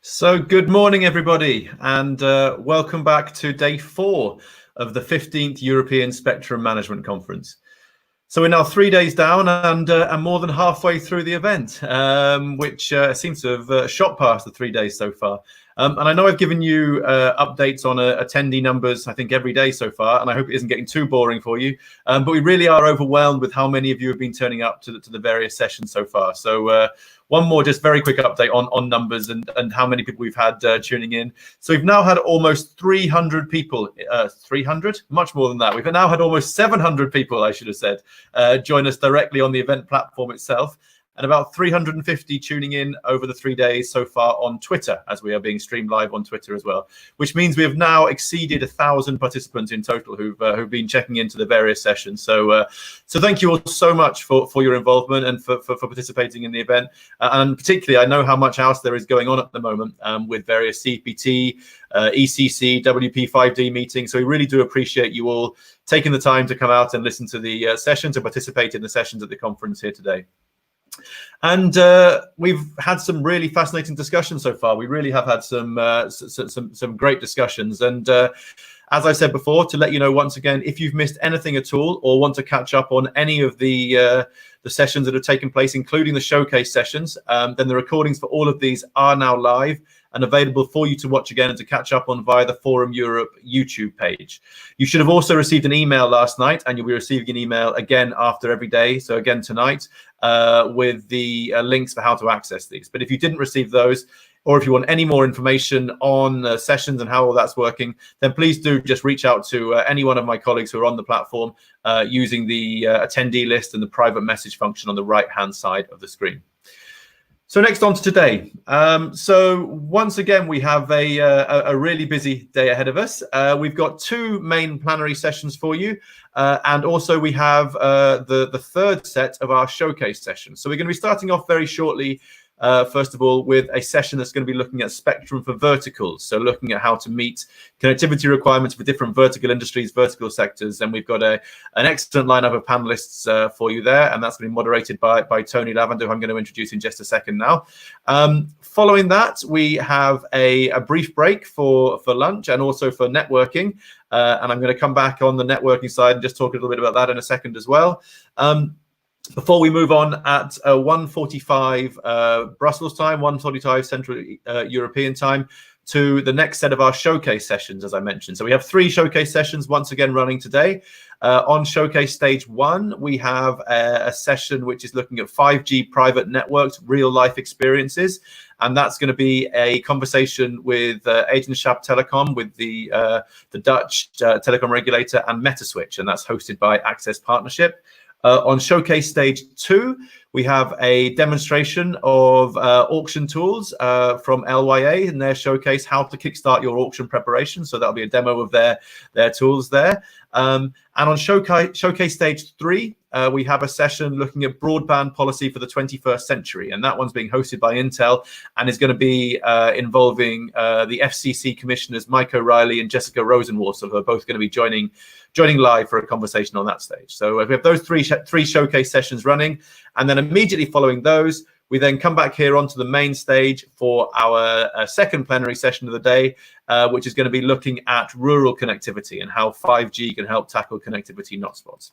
So good morning, everybody, and welcome back to day 4 of the 15th European Spectrum Management Conference. So we're now 3 days down and more than halfway through the event, which seems to have shot past the 3 days so far. And I know I've given you updates on attendee numbers, I think, every day so far, and I hope it isn't getting too boring for you. But we really are overwhelmed with how many of you have been turning up to the various sessions so far. So one more just very quick update on numbers and how many people we've had tuning in. So we've now had almost 300 people, 300? Much more than that. We've now had almost 700 people, I should have said, join us directly on the event platform itself, and about 350 tuning in over the 3 days so far on Twitter, as we are being streamed live on Twitter as well, which means we have now exceeded 1,000 participants in total who've been checking into the various sessions. So thank you all so much for your involvement and for participating in the event. And particularly, I know how much else there is going on at the moment with various CPT, ECC, WP5D meetings. So we really do appreciate you all taking the time to come out and listen to the sessions and participate in the sessions at the conference here today. And we've had some really fascinating discussions so far. We really have had some great discussions. And as I said before, to let you know once again, if you've missed anything at all or want to catch up on any of the sessions that have taken place, including the showcase sessions, then the recordings for all of these are now live and available for you to watch again and to catch up on via the Forum Europe YouTube page. You should have also received an email last night, and you'll be receiving an email again after every day, so again tonight, with the links for how to access these. But if you didn't receive those, or if you want any more information on sessions and how all that's working, then please do just reach out to any one of my colleagues who are on the platform using the attendee list and the private message function on the right-hand side of the screen. So next on to today. So once again, we have a really busy day ahead of us. We've got 2 main plenary sessions for you. And also we have the third set of our showcase sessions. So we're going to be starting off very shortly, first of all, with a session that's going to be looking at spectrum for verticals. So looking at how to meet connectivity requirements for different vertical industries, vertical sectors. And we've got an excellent lineup of panelists for you there. And that's going to be moderated by Tony Lavender, who I'm going to introduce in just a second now. Following that, we have a brief break for lunch and also for networking. And I'm going to come back on the networking side and just talk a little bit about that in a second as well. Before we move on at 1:45 Brussels time, 1:45 Central European time, to the next set of our showcase sessions, as I mentioned. So we have 3 showcase sessions once again running today. On showcase stage 1, we have a session which is looking at 5G private networks, real life experiences. And that's going to be a conversation with Exempt Telecom, with the Dutch telecom regulator, and Metaswitch, and that's hosted by Access Partnership. On showcase stage 2, we have a demonstration of auction tools from LYA in their showcase, how to kickstart your auction preparation. So that'll be a demo of their tools there. And on showcase stage 3, we have a session looking at broadband policy for the 21st century. And that one's being hosted by Intel and is going to be involving the FCC commissioners, Mike O'Reilly and Jessica Rosenwasser, who are both going to be joining live for a conversation on that stage. So we have those three showcase sessions running, and then immediately following those, we then come back here onto the main stage for our second plenary session of the day, which is going to be looking at rural connectivity and how 5G can help tackle connectivity hotspots.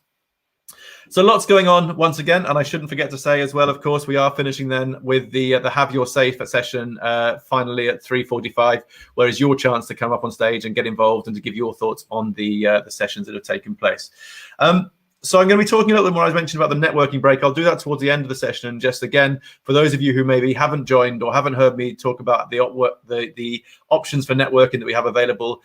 So lots going on once again, and I shouldn't forget to say as well, of course, we are finishing then with the Have Your Say session finally at 3:45, where is your chance to come up on stage and get involved and to give your thoughts on the sessions that have taken place. So I'm going to be talking a little bit more, as I mentioned, about the networking break. I'll do that towards the end of the session. And just again, for those of you who maybe haven't joined or haven't heard me talk about the options for networking that we have available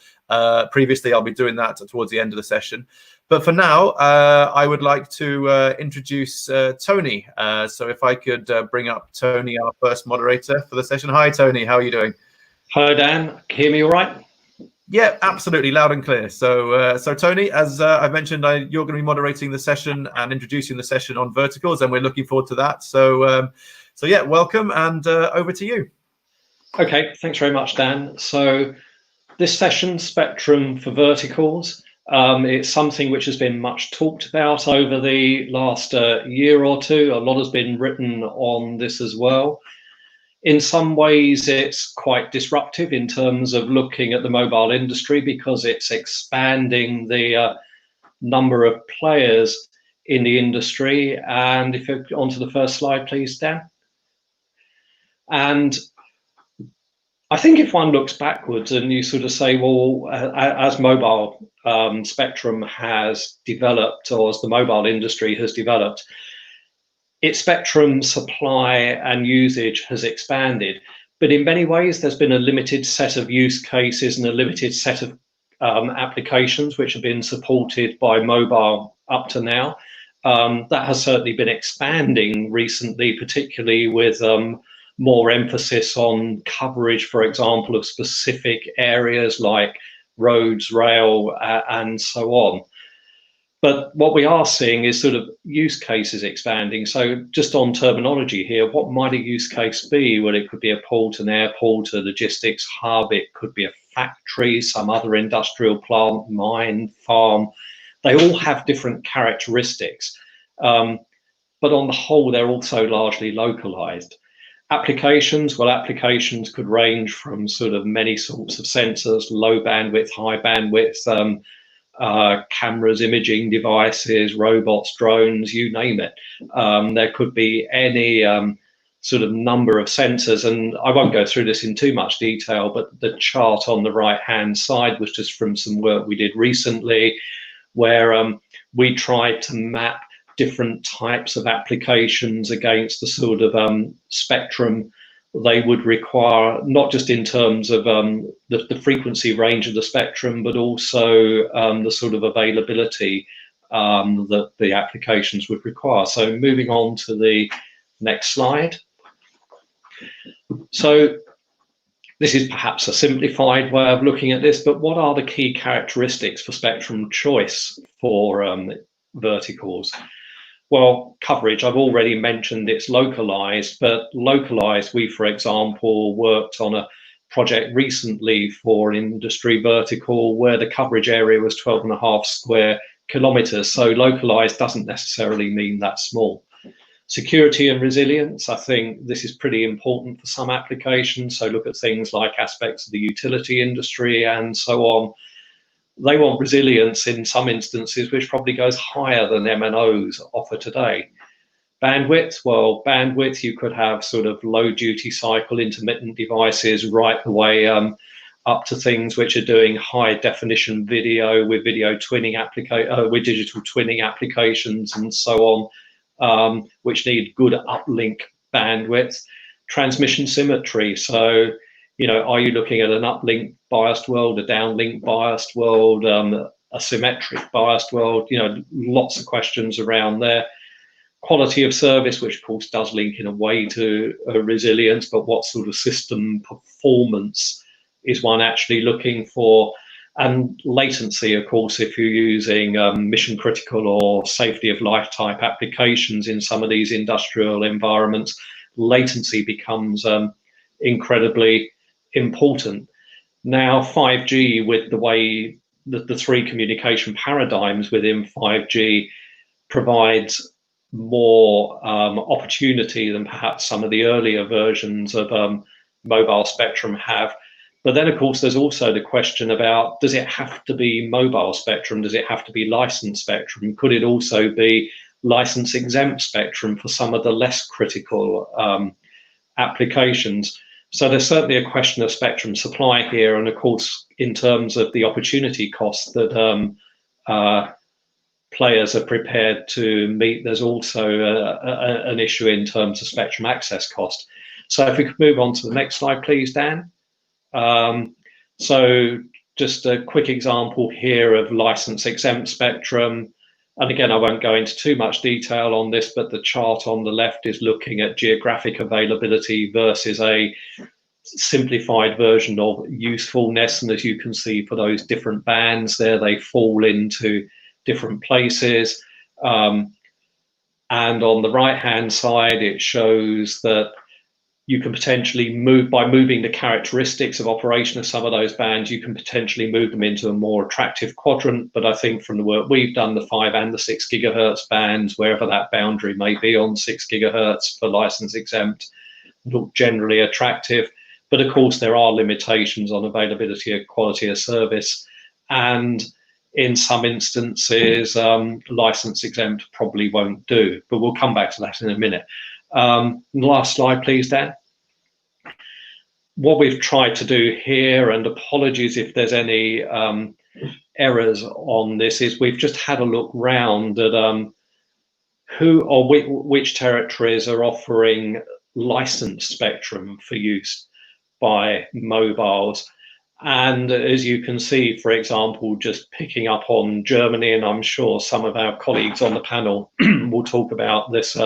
previously, I'll be doing that towards the end of the session. But for now, I would like to introduce Tony. So if I could bring up Tony, our first moderator for the session. Hi, Tony. How are you doing? Hello, Dan. Can you hear me all right? Yeah, absolutely, loud and clear. So, Tony, as I've mentioned, you're going to be moderating the session and introducing the session on verticals, and we're looking forward to that. So yeah, welcome, and over to you. Okay, thanks very much, Dan. So this session, Spectrum for Verticals, it's something which has been much talked about over the last year or two. A lot has been written on this as well. In some ways, it's quite disruptive in terms of looking at the mobile industry, because it's expanding the number of players in the industry. And if you go onto the first slide, please, Dan. And I think if one looks backwards and you sort of say, well, as mobile spectrum has developed, or as the mobile industry has developed, its spectrum supply and usage has expanded. But in many ways, there's been a limited set of use cases and a limited set of applications which have been supported by mobile up to now. That has certainly been expanding recently, particularly with more emphasis on coverage, for example, of specific areas like roads, rail, and so on. But what we are seeing is sort of use cases expanding. So just on terminology here, what might a use case be? Well, it could be a port, an airport, a logistics hub. It could be a factory, some other industrial plant, mine, farm. They all have different characteristics. But on the whole, they're also largely localized. Applications, well, applications could range from sort of many sorts of sensors, low bandwidth, high bandwidth, cameras, imaging devices, robots, drones, you name it. There could be any sort of number of sensors, and I won't go through this in too much detail, but the chart on the right-hand side was just from some work we did recently, where we tried to map different types of applications against the sort of spectrum they would require, not just in terms of the frequency range of the spectrum, but also the sort of availability that the applications would require. So moving on to the next slide. So this is perhaps a simplified way of looking at this, but what are the key characteristics for spectrum choice for verticals? Well, coverage, I've already mentioned it's localized, but localized, we, for example, worked on a project recently for an industry vertical where the coverage area was 12.5 square kilometers. So localized doesn't necessarily mean that small. Security and resilience, I think this is pretty important for some applications. So look at things like aspects of the utility industry and so on. They want resilience in some instances, which probably goes higher than MNOs offer today. Bandwidth, well, bandwidth, you could have sort of low duty cycle intermittent devices right the way up to things which are doing high definition video with video twinning with digital twinning applications and so on, which need good uplink bandwidth. Transmission symmetry, so are you looking at an uplink biased world, a downlink biased world, a symmetric biased world? Lots of questions around there. Quality of service, which of course does link in a way to resilience, but what sort of system performance is one actually looking for? And latency, of course, if you're using mission critical or safety of life type applications in some of these industrial environments, latency becomes incredibly important. Now 5G, with the way that the three communication paradigms within 5G provides more opportunity than perhaps some of the earlier versions of mobile spectrum have. But then of course there's also the question about, does it have to be mobile spectrum? Does it have to be licensed spectrum? Could it also be license exempt spectrum for some of the less critical applications? So there's certainly a question of spectrum supply here, and of course, in terms of the opportunity costs that players are prepared to meet, there's also an issue in terms of spectrum access cost. So if we could move on to the next slide, please, Dan. So just a quick example here of license exempt spectrum. And again, I won't go into too much detail on this, but the chart on the left is looking at geographic availability versus a simplified version of usefulness. And as you can see, for those different bands there, they fall into different places. And on the right-hand side, it shows that you can potentially move, by moving the characteristics of operation of some of those bands, you can potentially move them into a more attractive quadrant. But I think from the work we've done, the 5 and the 6 gigahertz bands, wherever that boundary may be on 6 gigahertz for license exempt, look generally attractive. But of course, there are limitations on availability of quality of service, and in some instances, license exempt probably won't do. But we'll come back to that in a minute. Last slide, please, Dan. What we've tried to do here, and apologies if there's any errors on this, is we've just had a look round at who or which territories are offering licensed spectrum for use by mobiles. And as you can see, for example, just picking up on Germany, and I'm sure some of our colleagues on the panel will talk about this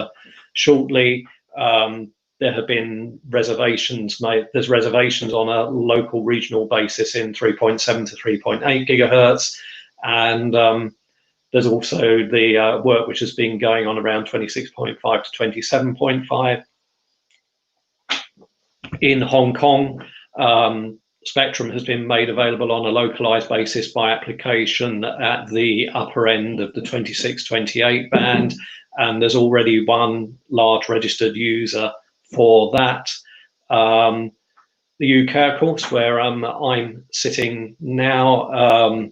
shortly, there have been reservations made. There's reservations on a local regional basis in 3.7 to 3.8 gigahertz. And there's also the work which has been going on around 26.5 to 27.5. In Hong Kong, spectrum has been made available on a localized basis by application at the upper end of the 26-28 band. And there's already one large registered user for that. The UK, of course, where I'm sitting now,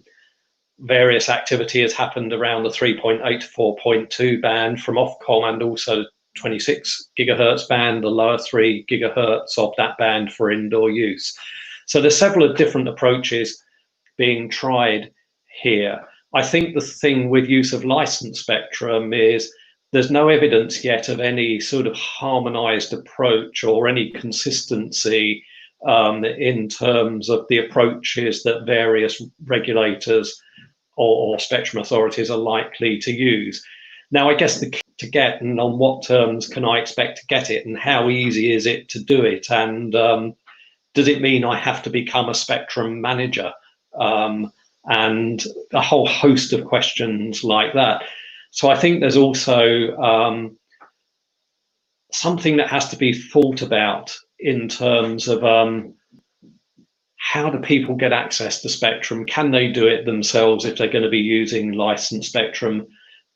various activity has happened around the 3.8 to 4.2 band from Ofcom, and also 26 gigahertz band, the lower 3 gigahertz of that band for indoor use. So there's several different approaches being tried here. I think the thing with use of licensed spectrum is there's no evidence yet of any sort of harmonized approach or any consistency in terms of the approaches that various regulators or spectrum authorities are likely to use. Now, I guess the key to get, and on what terms can I expect to get it, and how easy is it to do it, and does it mean I have to become a spectrum manager, and a whole host of questions like that. So I think there's also something that has to be thought about in terms of how do people get access to spectrum? Can they do it themselves if they're going to be using licensed spectrum?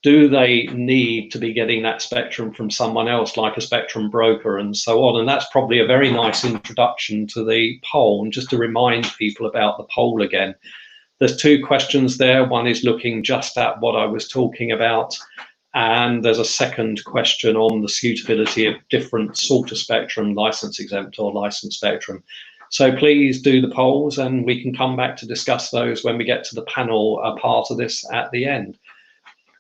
Do they need to be getting that spectrum from someone else, like a spectrum broker and so on? And that's probably a very nice introduction to the poll. And just to remind people about the poll again, there's two questions there. One is looking just at what I was talking about, and there's a second question on the suitability of different sort of spectrum, license exempt or licensed spectrum. So please do the polls, and we can come back to discuss those when we get to the panel part of this at the end.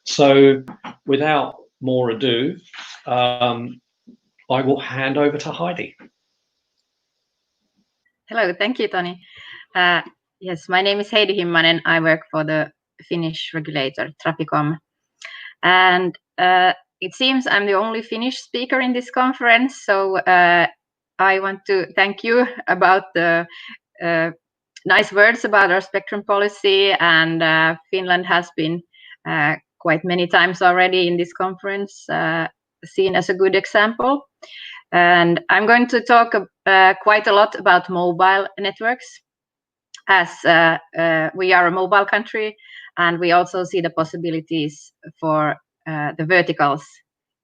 So without more ado, I will hand over to Heidi. Hello, thank you, Tony. Yes, my name is Heidi Himmanen. I work for the Finnish regulator, Traficom. And it seems I'm the only Finnish speaker in this conference, so I want to thank you about the nice words about our spectrum policy, and Finland has been quite many times already in this conference seen as a good example. And I'm going to talk quite a lot about mobile networks, as we are a mobile country, and we also see the possibilities for the verticals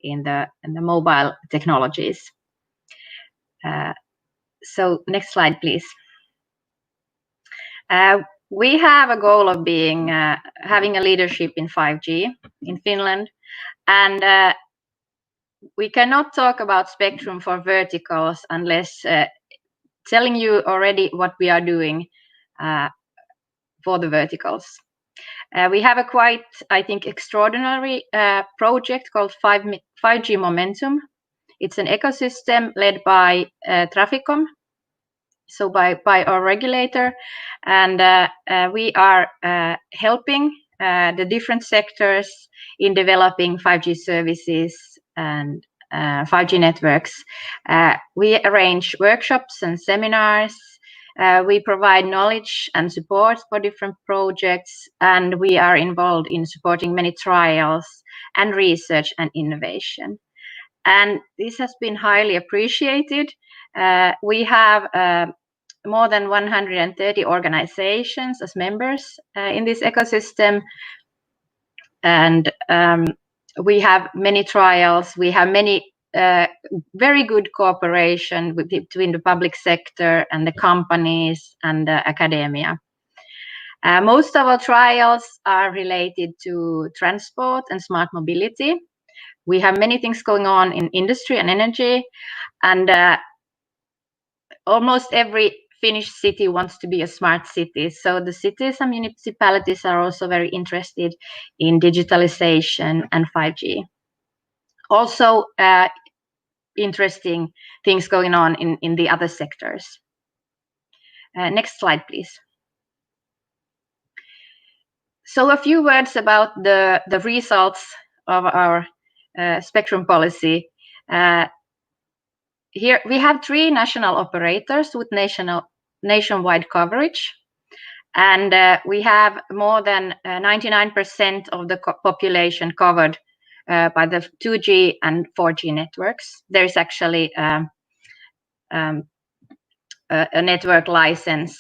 in the mobile technologies. So next slide, please. We have a goal of being having a leadership in 5G in Finland, and we cannot talk about spectrum for verticals unless telling you already what we are doing for the verticals. We have a quite, I think, extraordinary project called 5G Momentum. It's an ecosystem led by Traficom, so by our regulator, and we are helping the different sectors in developing 5G services and 5G networks. We arrange workshops and seminars. We provide knowledge and support for different projects, and we are involved in supporting many trials and research and innovation. And this has been highly appreciated. We have more than 130 organizations as members in this ecosystem, and we have many trials. We have many very good cooperation between the public sector and the companies and academia. Most of our trials are related to transport and smart mobility. We have many things going on in industry and energy, and almost every Finnish city wants to be a smart city. So the cities and municipalities are also very interested in digitalization and 5G. Also, interesting things going on in the other sectors. Next slide, please. So a few words about the results of our spectrum policy. Here we have 3 national operators with nationwide coverage, and we have more than 99% of the population covered by the 2G and 4G networks. There is actually a network license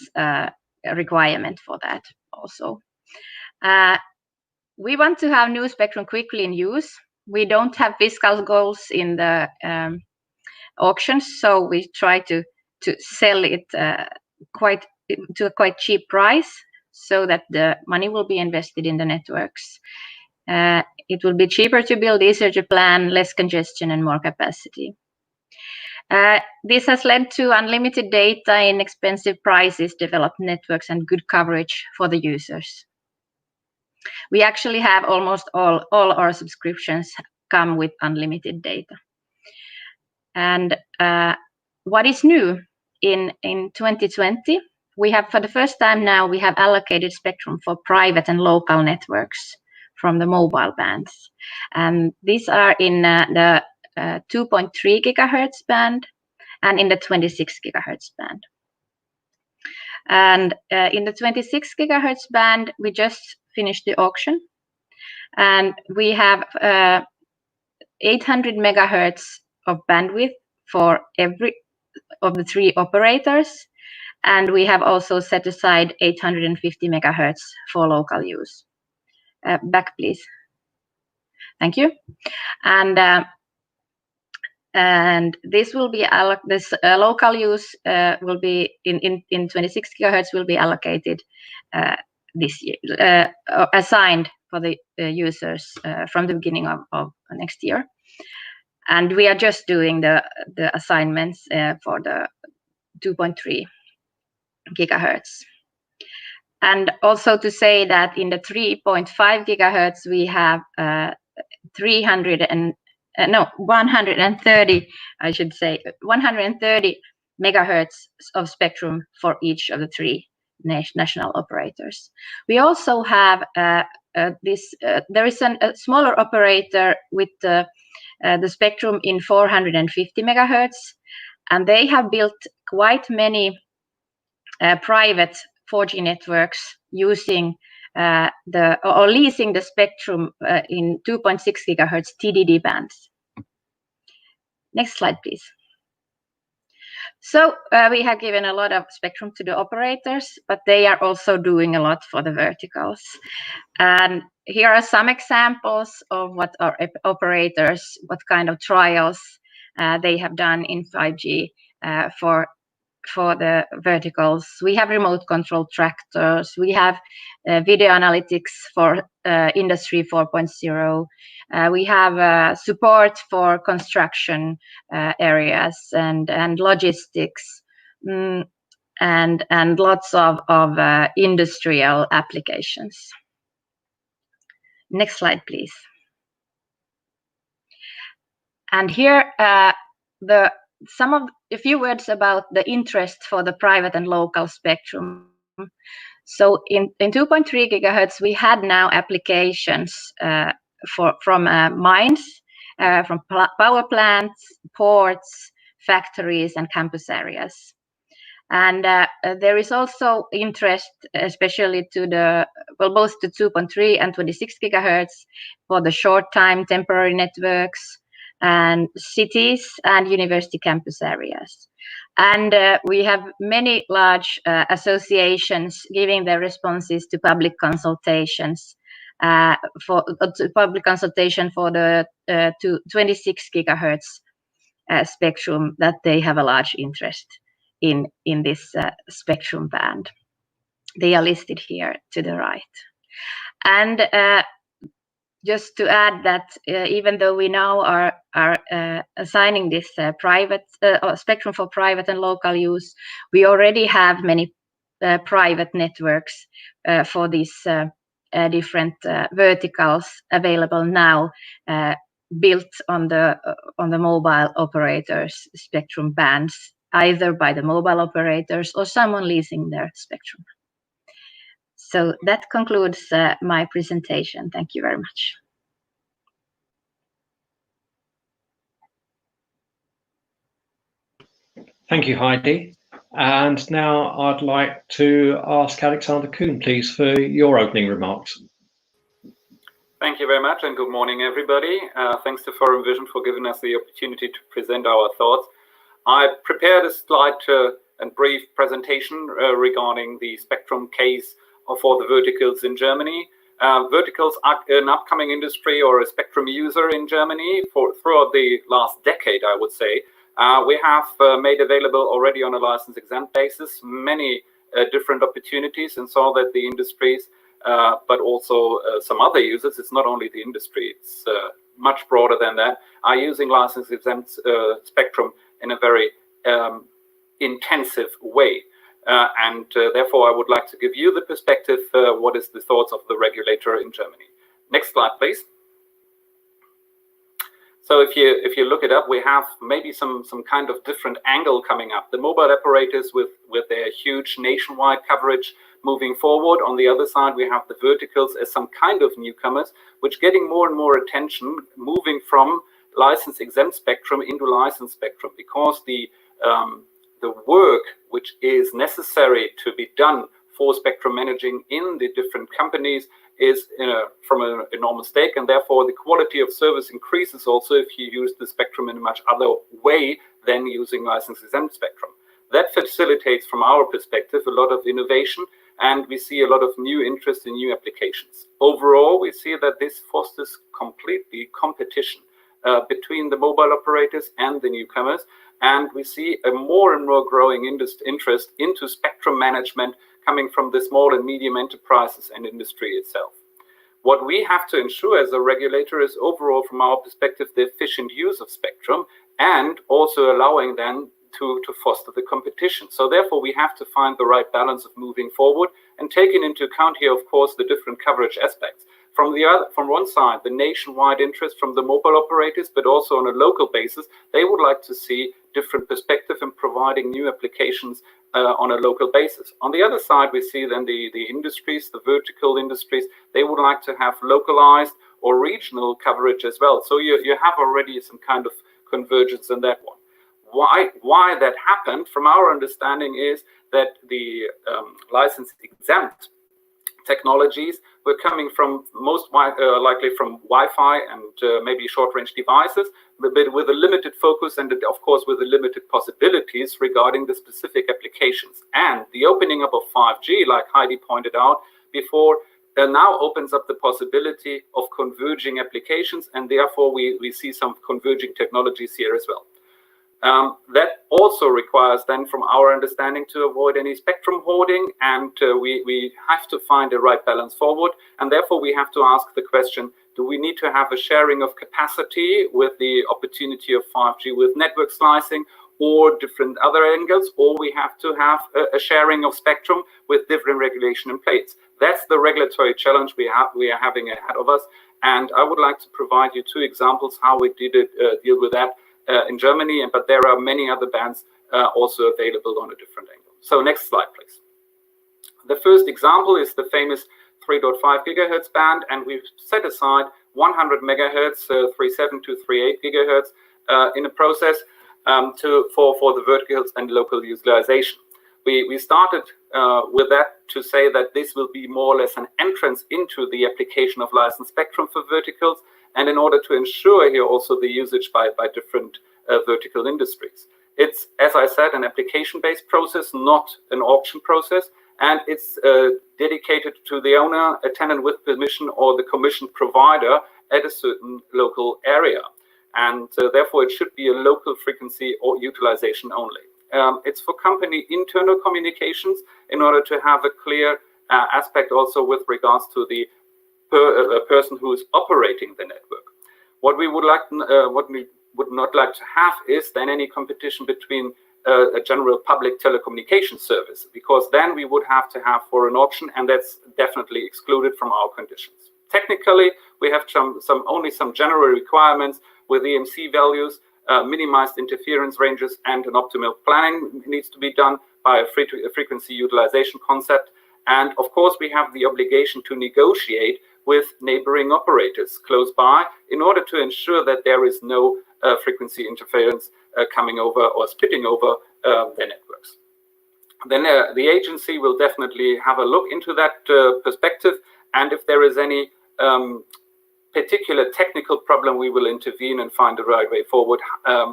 requirement for that also. We want to have new spectrum quickly in use. We don't have fiscal goals in the auctions, so we try to sell it to a quite cheap price, so that the money will be invested in the networks. It will be cheaper to build, easier to plan, less congestion and more capacity. This has led to unlimited data, inexpensive prices, developed networks and good coverage for the users. We actually have almost all our subscriptions come with unlimited data. And what is new in 2020, we have, for the first time now, we have allocated spectrum for private and local networks from the mobile bands. And these are in the 2.3 gigahertz band and in the 26 gigahertz band. And in the 26 gigahertz band, we just finished the auction, and we have 800 megahertz of bandwidth for every of the 3 operators, and we have also set aside 850 megahertz for local use. Back, please. Thank you. And this will be local use will be in 26 gigahertz will be allocated this year, assigned for the users from the beginning of next year. And we are just doing the assignments for the 2.3 gigahertz. And also to say that in the 3.5 gigahertz, we have 130, I should say, 130 megahertz of spectrum for each of the 3 national operators. We also have there is a smaller operator with the spectrum in 450 megahertz, and they have built quite many private 4G networks using or leasing the spectrum in 2.6 gigahertz TDD bands. Next slide, please. So we have given a lot of spectrum to the operators, but they are also doing a lot for the verticals. And here are some examples of what our operators, what kind of trials they have done in 5G for the verticals. We have remote control tractors. We have video analytics for Industry 4.0. We have support for construction areas and logistics, and lots of industrial applications. Next slide, please. And here a few words about the interest for the private and local spectrum. So in 2.3 gigahertz, we had now applications from mines, from power plants, ports, factories, and campus areas. And there is also interest, especially to both the 2.3 and 26 gigahertz for the short-time temporary networks and cities and university campus areas. And we have many large associations giving their responses to public consultations for the 26 gigahertz spectrum, that they have a large interest in this spectrum band. They are listed here to the right. And just to add that even though we now are assigning this private spectrum for private and local use, we already have many private networks for these different verticals available now, built on the mobile operators' spectrum bands, either by the mobile operators or someone leasing their spectrum. So that concludes my presentation. Thank you very much. Thank you, Heidi. And now I'd like to ask Alexander Kuhn, please, for your opening remarks. Thank you very much, and good morning, everybody. Thanks to Forum Vision for giving us the opportunity to present our thoughts. I prepared a slide and brief presentation regarding the spectrum case for the verticals in Germany. Verticals are an upcoming industry or a spectrum user in Germany throughout the last decade, I would say. We have made available already on a license exempt basis many different opportunities, and saw that the industries, but also some other users, it's not only the industry, it's much broader than that, are using license exempt spectrum in a very intensive way. Therefore, I would like to give you the perspective, what is the thoughts of the regulator in Germany. Next slide, please. So if you look it up, we have maybe some kind of different angle coming up. The mobile operators with their huge nationwide coverage moving forward. On the other side, we have the verticals as some kind of newcomers, which getting more and more attention, moving from license exempt spectrum into licensed spectrum, because the work which is necessary to be done for spectrum managing in the different companies is from an enormous stake, and therefore the quality of service increases also if you use the spectrum in a much other way than using license exempt spectrum. That facilitates, from our perspective, a lot of innovation, and we see a lot of new interest in new applications. Overall, we see that this fosters completely competition between the mobile operators and the newcomers, and we see a more and more growing interest into spectrum management coming from the small and medium enterprises and industry itself. What we have to ensure as a regulator is overall, from our perspective, the efficient use of spectrum, and also allowing them to foster the competition. So therefore, we have to find the right balance of moving forward, and taking into account here, of course, the different coverage aspects. From one side, the nationwide interest from the mobile operators, but also on a local basis, they would like to see different perspective in providing new applications on a local basis. On the other side, we see then the industries, the vertical industries, they would like to have localized or regional coverage as well. So you have already some kind of convergence in that one. Why that happened, from our understanding, is that the license exempt technologies were coming from most likely from Wi-Fi and maybe short-range devices, but with a limited focus and, of course, with the limited possibilities regarding the specific applications. And the opening up of 5G, like Heidi pointed out before, now opens up the possibility of converging applications, and therefore we see some converging technologies here as well. That also requires then, from our understanding, to avoid any spectrum hoarding, and we have to find the right balance forward, and therefore we have to ask the question, do we need to have a sharing of capacity with the opportunity of 5G with network slicing or different other angles, or we have to have a sharing of spectrum with different regulation in place? That's the regulatory challenge we are having ahead of us, and I would like to provide you two examples how we did deal with that in Germany, but there are many other bands also available on a different angle. So next slide, please. The first example is the famous 3.5 gigahertz band, and we've set aside 100 megahertz, 3.7 to 3.8 gigahertz in a process for the verticals and local utilization. We started with that to say that this will be more or less an entrance into the application of licensed spectrum for verticals, and in order to ensure here also the usage by different vertical industries. It's, as I said, an application-based process, not an auction process, and it's dedicated to the owner, a tenant with permission, or the commissioned provider at a certain local area. and therefore it should be a local frequency or utilization only. It's for company internal communications in order to have a clear aspect also with regards to the person who is operating the network. What we would not like to have is then any competition between a general public telecommunication service, because then we would have to have for an auction, and that's definitely excluded from our conditions. Technically, we have only some general requirements with EMC values, minimized interference ranges, and an optimal planning needs to be done by a frequency utilization concept. And of course, we have the obligation to negotiate with neighboring operators close by in order to ensure that there is no frequency interference coming over or splitting over their networks. Then the agency will definitely have a look into that perspective, and if there is any particular technical problem, we will intervene and find the right way forward,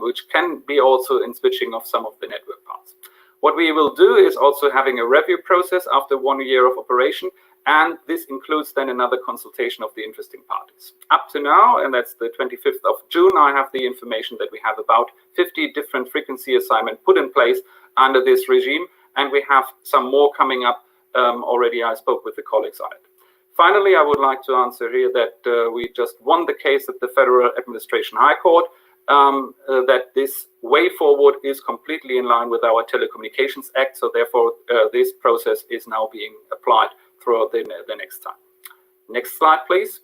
which can be also in switching off some of the network parts. What we will do is also having a review process after 1 year of operation, and this includes then another consultation of the interesting parties. Up to now, and that's the 25th of June, I have the information that we have about 50 different frequency assignments put in place under this regime, and we have some more coming up already. I spoke with the colleagues on it. Finally, I would like to answer here that we just won the case at the Federal Administration High Court, that this way forward is completely in line with our Telecommunications Act, so therefore this process is now being applied throughout the next time. Next slide, please.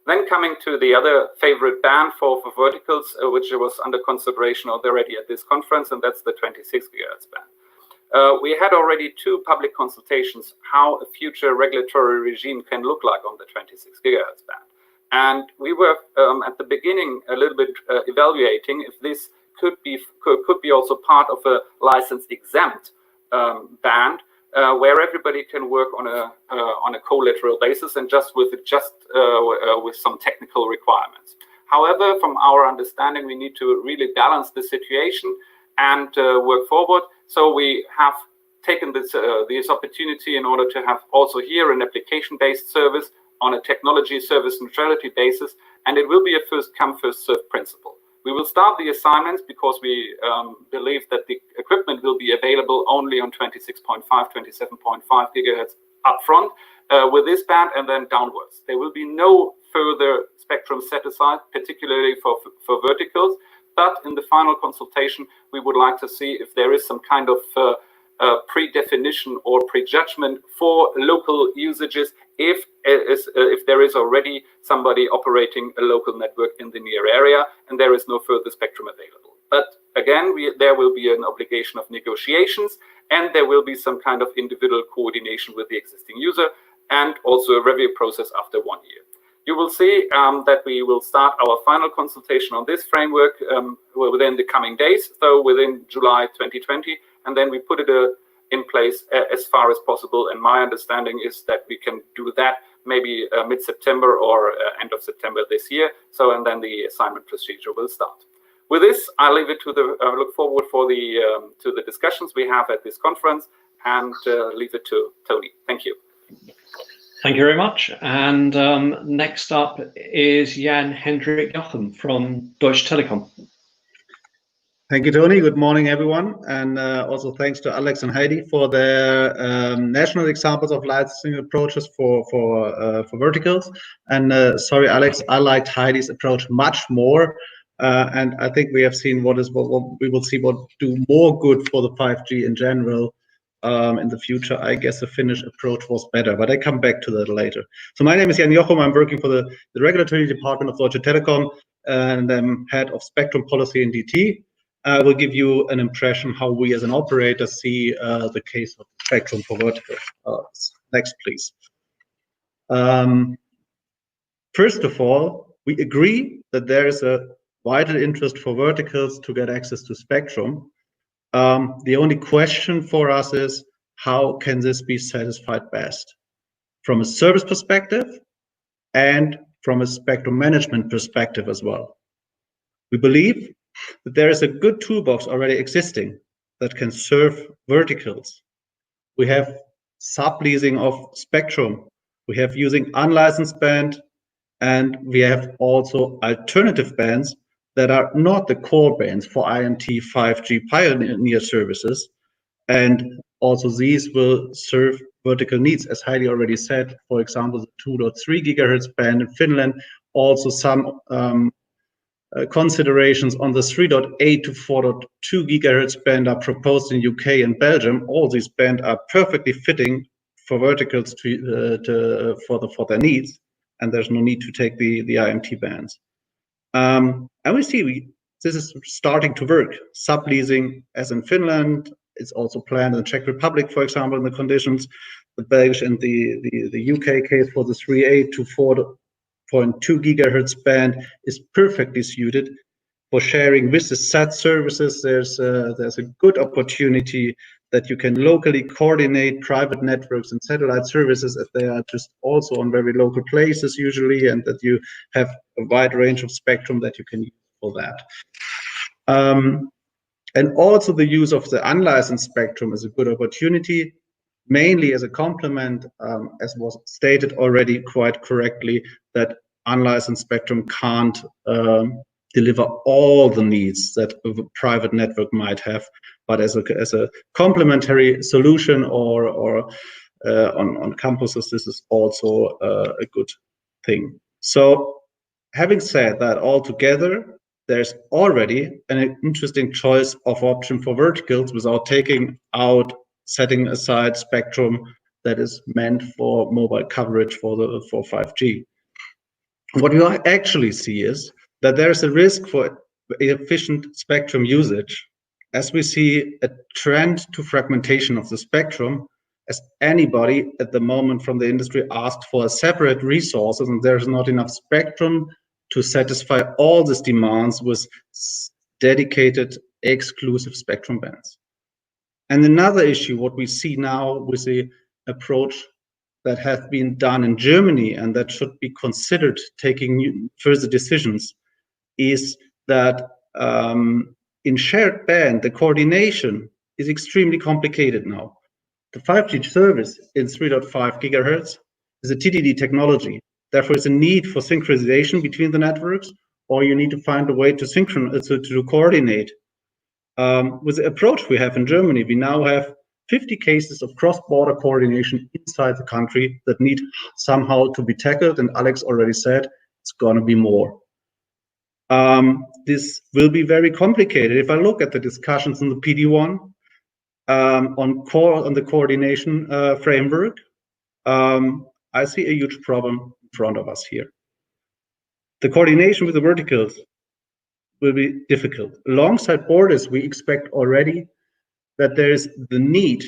Then coming to the other favorite band for verticals, which was under consideration already at this conference, and that's the 26 GHz band. We had already 2 public consultations how a future regulatory regime can look like on the 26 GHz band. And we were at the beginning a little bit evaluating if this could be also part of a license exempt band, where everybody can work on a collateral basis and just with some technical requirements. However, from our understanding, we need to really balance the situation and work forward. So we have taken this opportunity in order to have also here an application-based service on a technology service neutrality basis, and it will be a first come, first served principle. We will start the assignments because we believe that the equipment will be available only on 26.5, 27.5 gigahertz upfront with this band, and then downwards. There will be no further spectrum set aside, particularly for verticals, but in the final consultation, we would like to see if there is some kind of pre-definition or prejudgment for local usages if there is already somebody operating a local network in the near area and there is no further spectrum available. But again, there will be an obligation of negotiations, and there will be some kind of individual coordination with the existing user, and also a review process after 1 year. You will see that we will start our final consultation on this framework within the coming days, so within July 2020, and then we put it in place as far as possible. And my understanding is that we can do that maybe mid-September or end of September this year. So, and then the assignment procedure will start. With this, I leave it to look forward for to the discussions we have at this conference, and leave it to Tony. Thank you. Thank you very much. And next up is Jan Hendrik Jochem from Deutsche Telekom. Thank you, Tony. Good morning, everyone. And also thanks to Alex and Heidi for their national examples of licensing approaches for verticals. And sorry, Alex, I liked Heidi's approach much more. And I think we have seen what we will see what do more good for the 5G in general in the future. I guess the Finnish approach was better, but I come back to that later. So my name is Jan Jochem. I'm working for the regulatory department of Deutsche Telekom, and I'm head of spectrum policy in DT. I will give you an impression how we as an operator see the case of spectrum for verticals. Next, please. First of all, we agree that there is a vital interest for verticals to get access to spectrum. The only question for us is, how can this be satisfied best? From a service perspective and from a spectrum management perspective as well. We believe that there is a good toolbox already existing that can serve verticals. We have subleasing of spectrum. We have using unlicensed band And we have also alternative bands that are not the core bands for INT 5G pioneer services. And also these will serve vertical needs, as Heidi already said, for example, the 2.3 gigahertz band in Finland, also some considerations on the 3.8 to 4.2 gigahertz band are proposed in UK and Belgium. All these bands are perfectly fitting for verticals for their needs, and there's no need to take the IMT bands. And we see this is starting to work. Subleasing, as in Finland, it's also planned in the Czech Republic, for example, in the conditions. The Belgian and the UK case for the 3.8 to 4.2 gigahertz band is perfectly suited for sharing with the SAT services. There's a good opportunity that you can locally coordinate private networks and satellite services if they are just also on very local places usually, and that you have a wide range of spectrum that you can use for that. And also the use of the unlicensed spectrum is a good opportunity, mainly as a complement, as was stated already quite correctly, that unlicensed spectrum can't deliver all the needs that a private network might have, but as a complementary solution or on campuses, this is also a good thing. So having said that, altogether, there's already an interesting choice of option for verticals without setting aside spectrum that is meant for mobile coverage for 5G. What we actually see is that there's a risk for efficient spectrum usage, as we see a trend to fragmentation of the spectrum, as anybody at the moment from the industry asked for separate resources, and there's not enough spectrum to satisfy all these demands with dedicated exclusive spectrum bands. And another issue, what we see now with the approach that has been done in Germany and that should be considered taking further decisions, is that in shared band, the coordination is extremely complicated now. The 5G service in 3.5 gigahertz is a TDD technology. Therefore, it's a need for synchronization between the networks, or you need to find a way to coordinate. With the approach we have in Germany, we now have 50 cases of cross-border coordination inside the country that need somehow to be tackled, and Alex already said it's going to be more. This will be very complicated. If I look at the discussions in the PD1 on the coordination framework, I see a huge problem in front of us here. The coordination with the verticals will be difficult. Alongside borders, we expect already that there is the need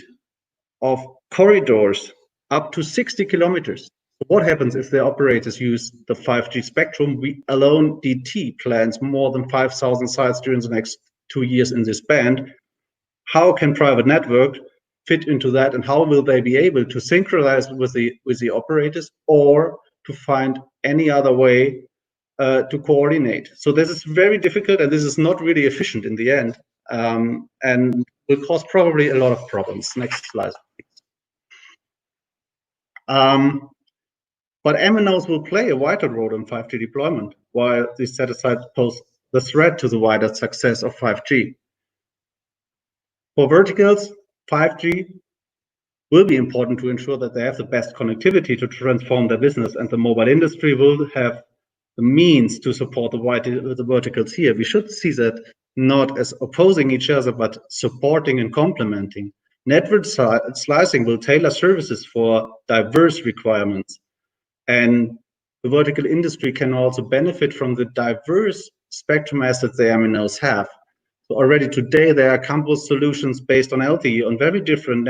of corridors up to 60 kilometers. What happens if the operators use the 5G spectrum? We alone, DT plans more than 5,000 sites during the next 2 years in this band. How can private network fit into that, and how will they be able to synchronize with the operators, or to find any other way to coordinate? So this is very difficult, and this is not really efficient in the end, and will cause probably a lot of problems. Next slide, please. But MNOs will play a vital role in 5G deployment, while the set-aside pose the threat to the wider success of 5G. For verticals, 5G will be important to ensure that they have the best connectivity to transform their business, and the mobile industry will have the means to support the verticals here. We should see that not as opposing each other, but supporting and complementing. Network slicing will tailor services for diverse requirements, and the vertical industry can also benefit from the diverse spectrum assets the MNOs have. So already today, there are campus solutions based on LTE on very different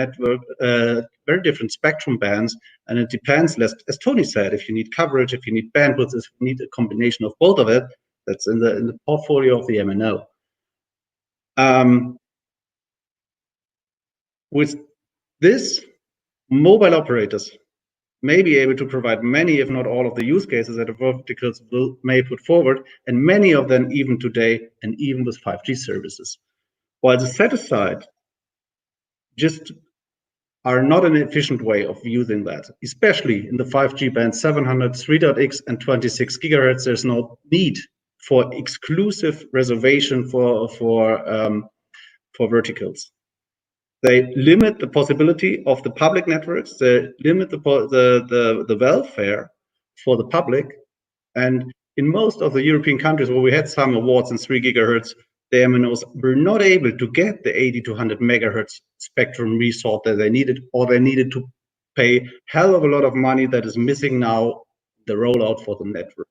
very different spectrum bands, and it depends, as Tony said, if you need coverage, if you need bandwidth, if you need a combination of both of it, that's in the portfolio of the MNO. With this, mobile operators may be able to provide many, if not all, of the use cases that the verticals may put forward, and many of them even today, and even with 5G services. While the set-aside just are not an efficient way of using that, especially in the 5G band 700, 3.x, and 26 gigahertz. There's no need for exclusive reservation for verticals. They limit the possibility of the public networks. They limit the welfare for the public. And in most of the European countries where we had some awards in 3 gigahertz, the MNOs were not able to get the 80 to 100 megahertz spectrum resort that they needed, or they needed to pay hell of a lot of money that is missing now the rollout for the network.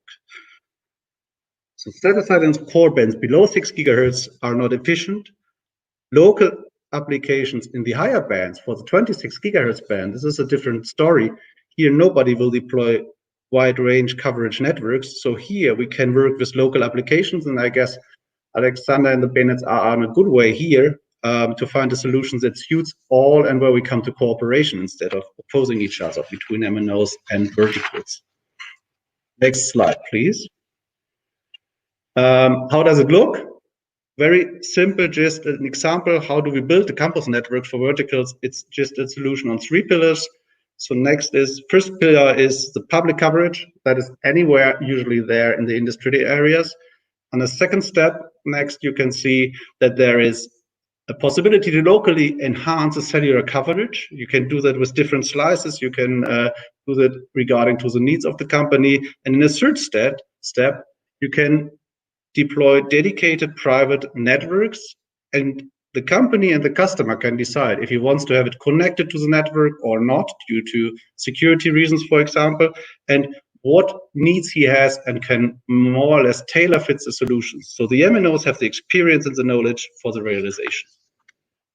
So set-aside and core bands below 6 gigahertz are not efficient. Local applications in the higher bands for the 26 gigahertz band, this is a different story. Here, nobody will deploy wide range coverage networks. So here we can work with local applications. And I guess Alexander and the Bennett's are on a good way here to find a solution that suits all and where we come to cooperation instead of opposing each other between MNOs and verticals. Next slide, please. How does it look? Very simple, just an example. How do we build the campus network for verticals? It's just a solution on 3 pillars. So next is, first pillar is the public coverage. That is anywhere usually there in the industry areas. On the second step, next you can see that there is a possibility to locally enhance the cellular coverage. You can do that with different slices. You can do that regarding to the needs of the company. And in a third step, you can deploy dedicated private networks, and the company and the customer can decide if he wants to have it connected to the network or not due to security reasons, for example, and what needs he has, and can more or less tailor fit the solutions. So the MNOs have the experience and the knowledge for the realization.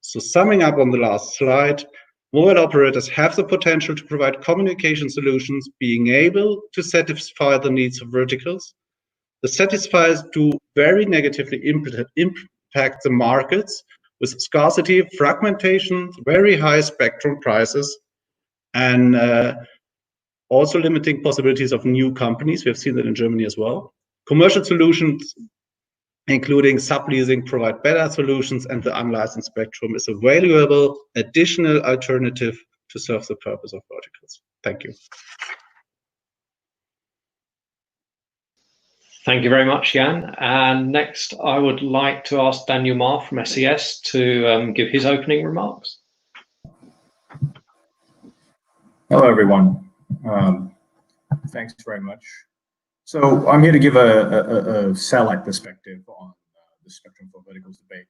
So summing up on the last slide, mobile operators have the potential to provide communication solutions, being able to satisfy the needs of verticals. The satisfiers do very negatively impact the markets with scarcity, fragmentation, very high spectrum prices, and also limiting possibilities of new companies. We have seen that in Germany as well. Commercial solutions, including subleasing, provide better solutions, and the unlicensed spectrum is a valuable additional alternative to serve the purpose of verticals. Thank you. Thank you very much, Jan. And next, I would like to ask Daniel Marr from SES to give his opening remarks. Hello, everyone. Thanks very much. So I'm here to give a satellite perspective on the spectrum for verticals debate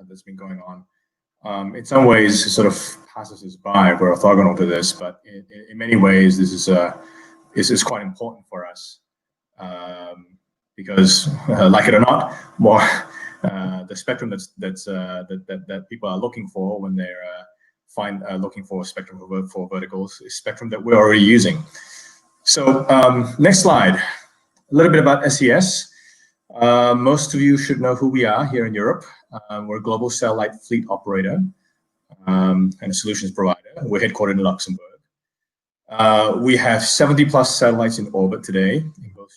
that's been going on. In some ways, it sort of passes us by. We're orthogonal to this, but in many ways, this is quite important for us. Because, like it or not, the spectrum that people are looking for when they're looking for a spectrum for verticals is spectrum that we're already using. So next slide, a little bit about SES. Most of you should know who we are here in Europe. We're a global satellite fleet operator and a solutions provider. We're headquartered in Luxembourg. We have 70 plus satellites in orbit today in both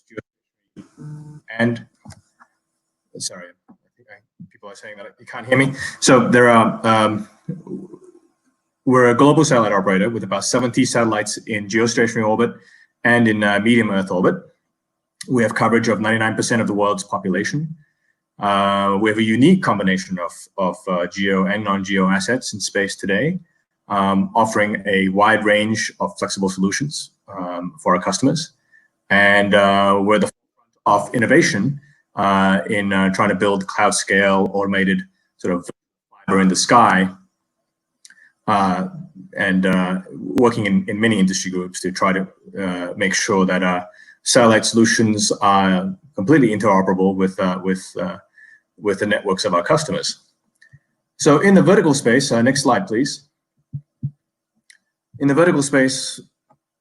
and sorry, people are saying that you can't hear me. So there are, we're a global satellite operator with about 70 satellites in geostationary orbit and in medium Earth orbit. We have coverage of 99% of the world's population. We have a unique combination of geo and non-geo assets in space today, offering a wide range of flexible solutions for our customers. And we're the of innovation in trying to build cloud scale automated sort of fiber in the sky and working in many industry groups to try to make sure that satellite solutions are completely interoperable with the networks of our customers. So in the vertical space, next slide, please. In the vertical space,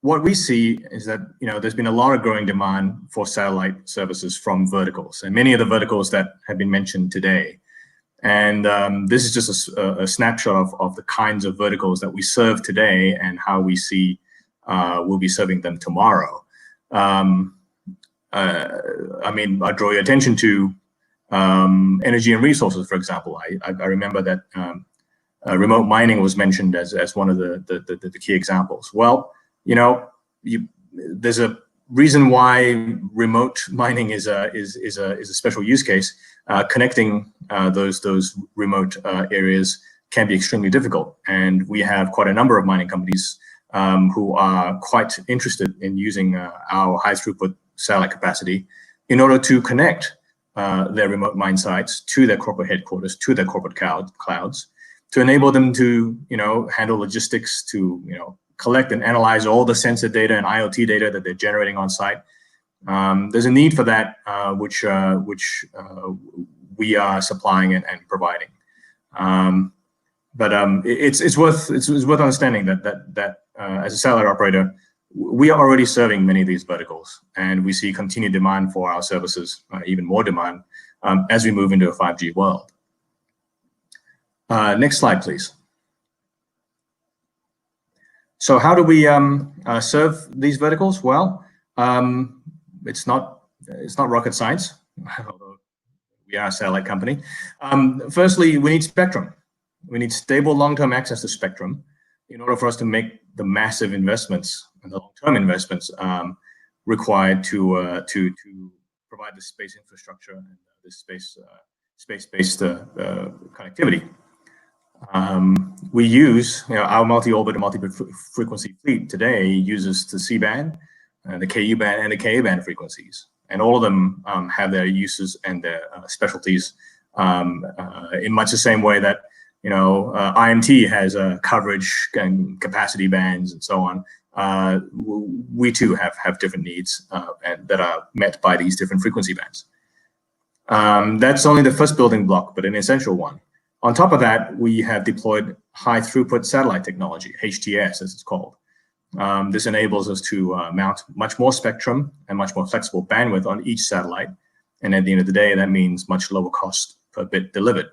what we see is that there's been a lot of growing demand for satellite services from verticals, and many of the verticals that have been mentioned today. And this is just a snapshot of the kinds of verticals that we serve today and how we see we'll be serving them tomorrow. I mean, I draw your attention to energy and resources, for example. I remember that Remote mining was mentioned as one of the key examples. Well, there's a reason why remote mining is a special use case. Connecting those remote areas can be extremely difficult, and we have quite a number of mining companies who are quite interested in using our high throughput satellite capacity in order to connect their remote mine sites to their corporate headquarters, to their corporate clouds, to enable them to handle logistics, to collect and analyze all the sensor data and IoT data that they're generating on site. There's a need for that, which we are supplying and providing. But it's worth understanding that as a satellite operator, we are already serving many of these verticals, and we see continued demand for our services, even more demand as we move into a 5G world. Next slide, please. So how do we serve these verticals? Well, it's not rocket science, although we are a satellite company. Firstly, we need spectrum. We need stable long-term access to spectrum in order for us to make the massive investments and the long-term investments required to provide the space infrastructure and this space-based connectivity. We use our multi-orbit and multi-frequency fleet today uses the C-band, the KU band, and the Ka band frequencies, and all of them have their uses and their specialties in much the same way that IMT has coverage and capacity bands and so on. We too have different needs and that are met by these different frequency bands. That's only the first building block, but an essential one. On top of that, we have deployed high throughput satellite technology, HTS as it's called. This enables us to mount much more spectrum and much more flexible bandwidth on each satellite. And at the end of the day, that means much lower cost per bit delivered.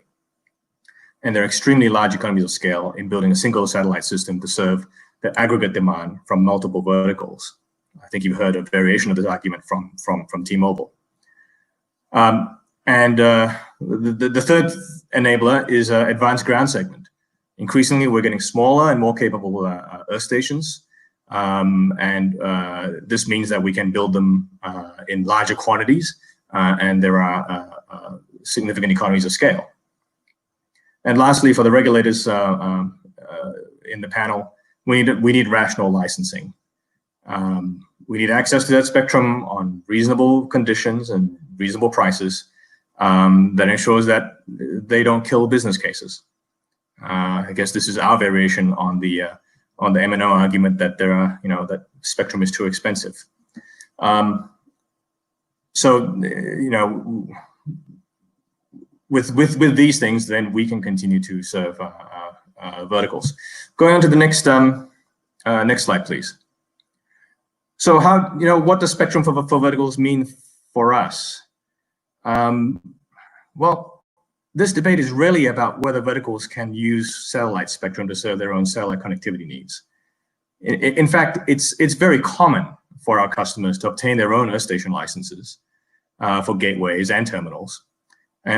And there are extremely large economies of scale in building a single satellite system to serve the aggregate demand from multiple verticals. I think you've heard a variation of this argument from T-Mobile. The third enabler is advanced ground segment. Increasingly, we're getting smaller and more capable Earth stations. This means that we can build them in larger quantities, and there are significant economies of scale. And lastly, for the regulators in the panel, we need rational licensing. We need access to that spectrum on reasonable conditions and reasonable prices that ensures that they don't kill business cases. I guess this is our variation on the M&O argument that that spectrum is too expensive. With these things, then we can continue to serve verticals. Going on to the next slide, please. So what does spectrum for verticals mean for us? Well, this debate is really about whether verticals can use satellite spectrum to serve their own satellite connectivity needs. In fact, it's very common for our customers to obtain their own Earth station licenses for gateways and terminals,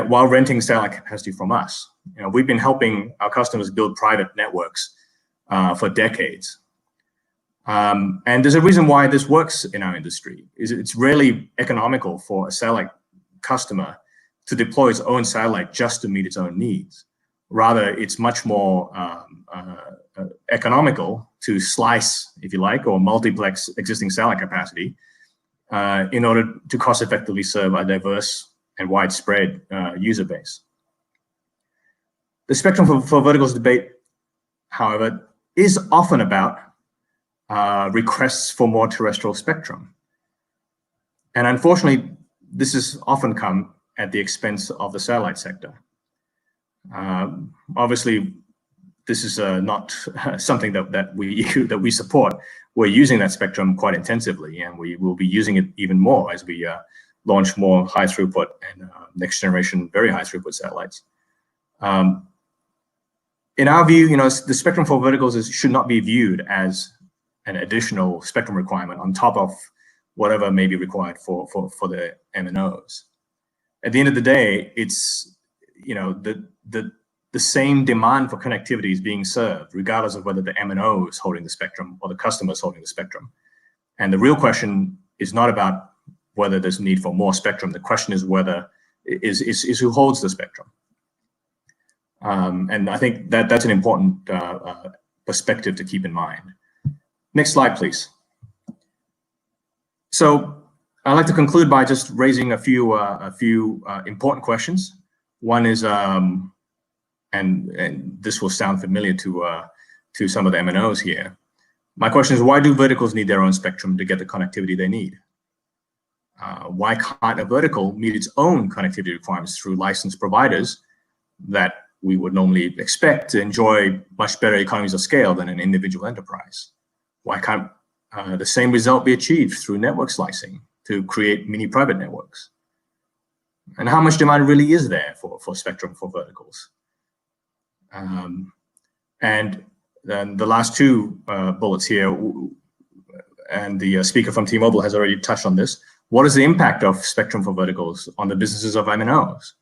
while renting satellite capacity from us. We've been helping our customers build private networks for decades. And there's a reason why this works in our industry. It's rarely economical for a satellite customer to deploy its own satellite just to meet its own needs. Rather, it's much more economical to slice, if you like, or multiplex existing satellite capacity in order to cost effectively serve a diverse and widespread user base. The spectrum for verticals debate, however, is often about requests for more terrestrial spectrum. And unfortunately, this has often come at the expense of the satellite sector. Obviously, this is not something that we support. We're using that spectrum quite intensively, and we will be using it even more as we launch more high throughput and next generation very high throughput satellites. In our view, the spectrum for verticals should not be viewed as an additional spectrum requirement on top of whatever may be required for the MNOs. At the end of the day, it's the the same demand for connectivity is being served, regardless of whether the MNO is holding the spectrum or the customer is holding the spectrum. And the real question is not about whether there's need for more spectrum. The question is whether is who holds the spectrum. And I think that's an important perspective to keep in mind. Next slide, please. So I'd like to conclude by just raising a few important questions. One is, and this will sound familiar to some of the MNOs here. My question is, why do verticals need their own spectrum to get the connectivity they need? Why can't a vertical meet its own connectivity requirements through licensed providers that we would normally expect to enjoy much better economies of scale than an individual enterprise? Why can't the same result be achieved through network slicing to create mini private networks? And how much demand really is there for spectrum for verticals? And then the last two bullets here, and the speaker from T-Mobile has already touched on this. What is the impact of spectrum for verticals on the businesses of MNOs?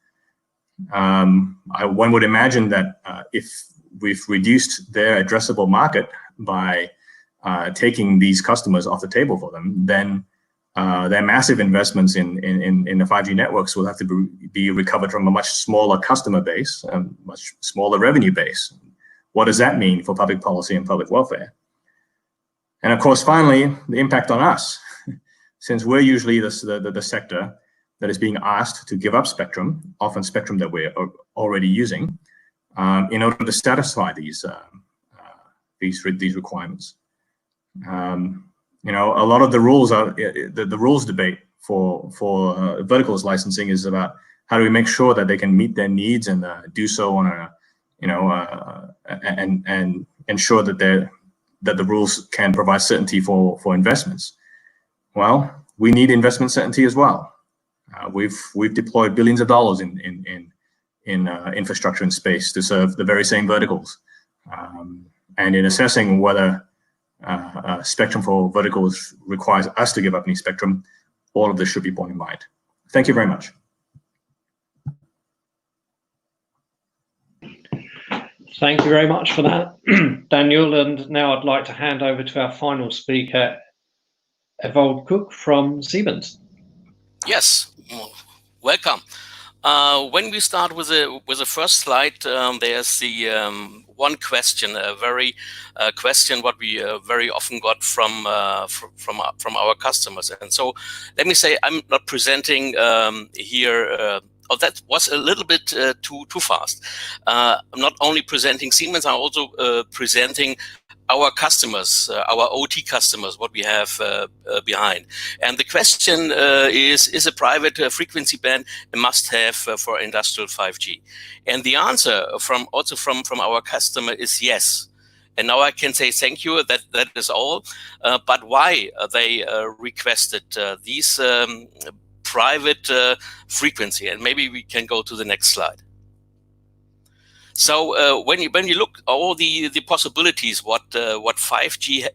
One would imagine that if we've reduced their addressable market by taking these customers off the table for them, then their massive investments in the 5G networks will have to be recovered from a much smaller customer base, a much smaller revenue base. What does that mean for public policy and public welfare? And of course, finally, the impact on us. Since we're usually the sector that is being asked to give up spectrum, often spectrum that we're already using, in order to satisfy these requirements. You know, a lot of the rules are the rules debate for verticals licensing is about how do we make sure that they can meet their needs and do so on a, you know, and ensure that the rules can provide certainty for investments. Well, we need investment certainty as well. We've deployed billions of dollars in infrastructure and space to serve the very same verticals. And in assessing whether spectrum for verticals requires us to give up any spectrum, all of this should be borne in mind. Thank you very much. Thank you very much for that, Daniel. And now I'd like to hand over to our final speaker, Evold Cook from Siemens. Yes, welcome. When we start with the first slide, there's the one question, a very question what we very often got from our customers. And so let me say I'm not presenting here. Oh, that was a little bit too fast. I'm not only presenting Siemens, I'm also presenting our customers, our OT customers, what we have behind. And the question is a private frequency band a must-have for industrial 5G? And the answer from our customer is yes. And now I can say thank you, that is all. But why they requested these private frequency? And maybe we can go to the next slide. So when you look all the possibilities what 5G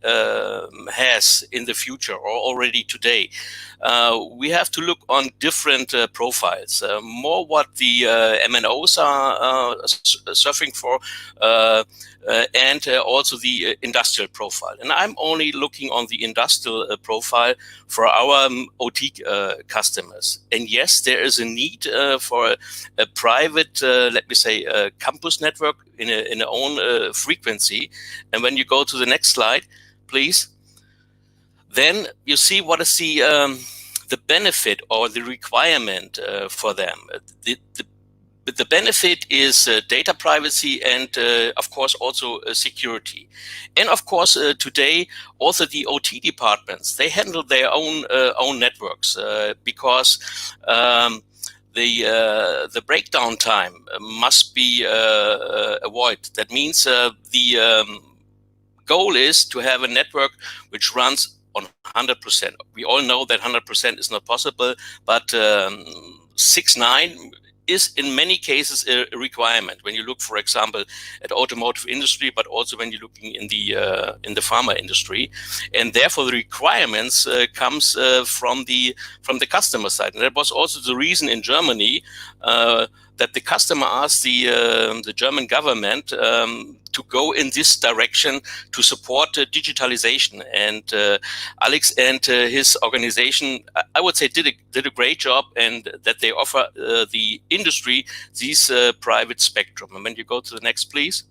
has in the future or already today, we have to look on different profiles. More what the MNOs are surfing for, and also the industrial profile. And I'm only looking on the industrial profile for our OT customers. And yes, there is a need for a private, let me say, campus network in a own frequency. And when you go to the next slide, please, then you see what is the benefit or the requirement for them. The benefit is data privacy and, of course, also security. And, of course, today, also the OT departments, they handle their own networks because the breakdown time must be avoided. That means the goal is to have a network which runs on 100%. We all know that 100% is not possible, but 6.9 is in many cases a requirement when you look, for example, at automotive industry, but also when you're looking in the pharma industry, and therefore the requirements comes from the customer side, and that was also the reason in Germany that the customer asked the German government to go in this direction to support digitalization. And Alex and his organization, I would say, did a great job, and that they offer the industry these private spectrum. And when you go to the next, please.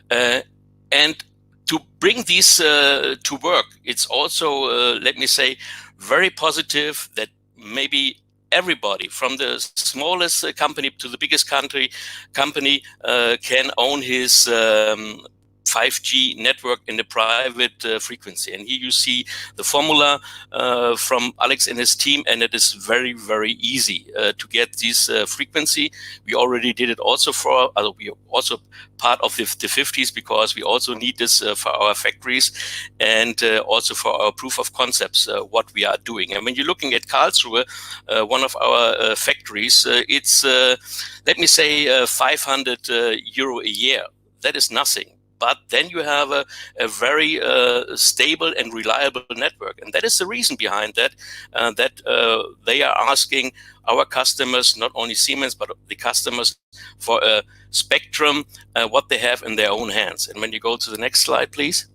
And to bring these to work, it's also, let me say, very positive that maybe everybody, from the smallest company to the biggest company, can own his 5G network in the private frequency. And here you see the formula from Alex and his team, and it is very, very easy to get this frequency. We already did it also we are also part of the 50s, because we also need this for our factories and also for our proof of concepts, what we are doing. And when you're looking at Karlsruhe, one of our factories, it's, let me say, 500 euro a year. That is nothing. But then you have a very stable and reliable network. And that is the reason behind that, they are asking our customers, not only Siemens, but the customers, for a spectrum, what they have in their own hands. And when you go to the next slide, please.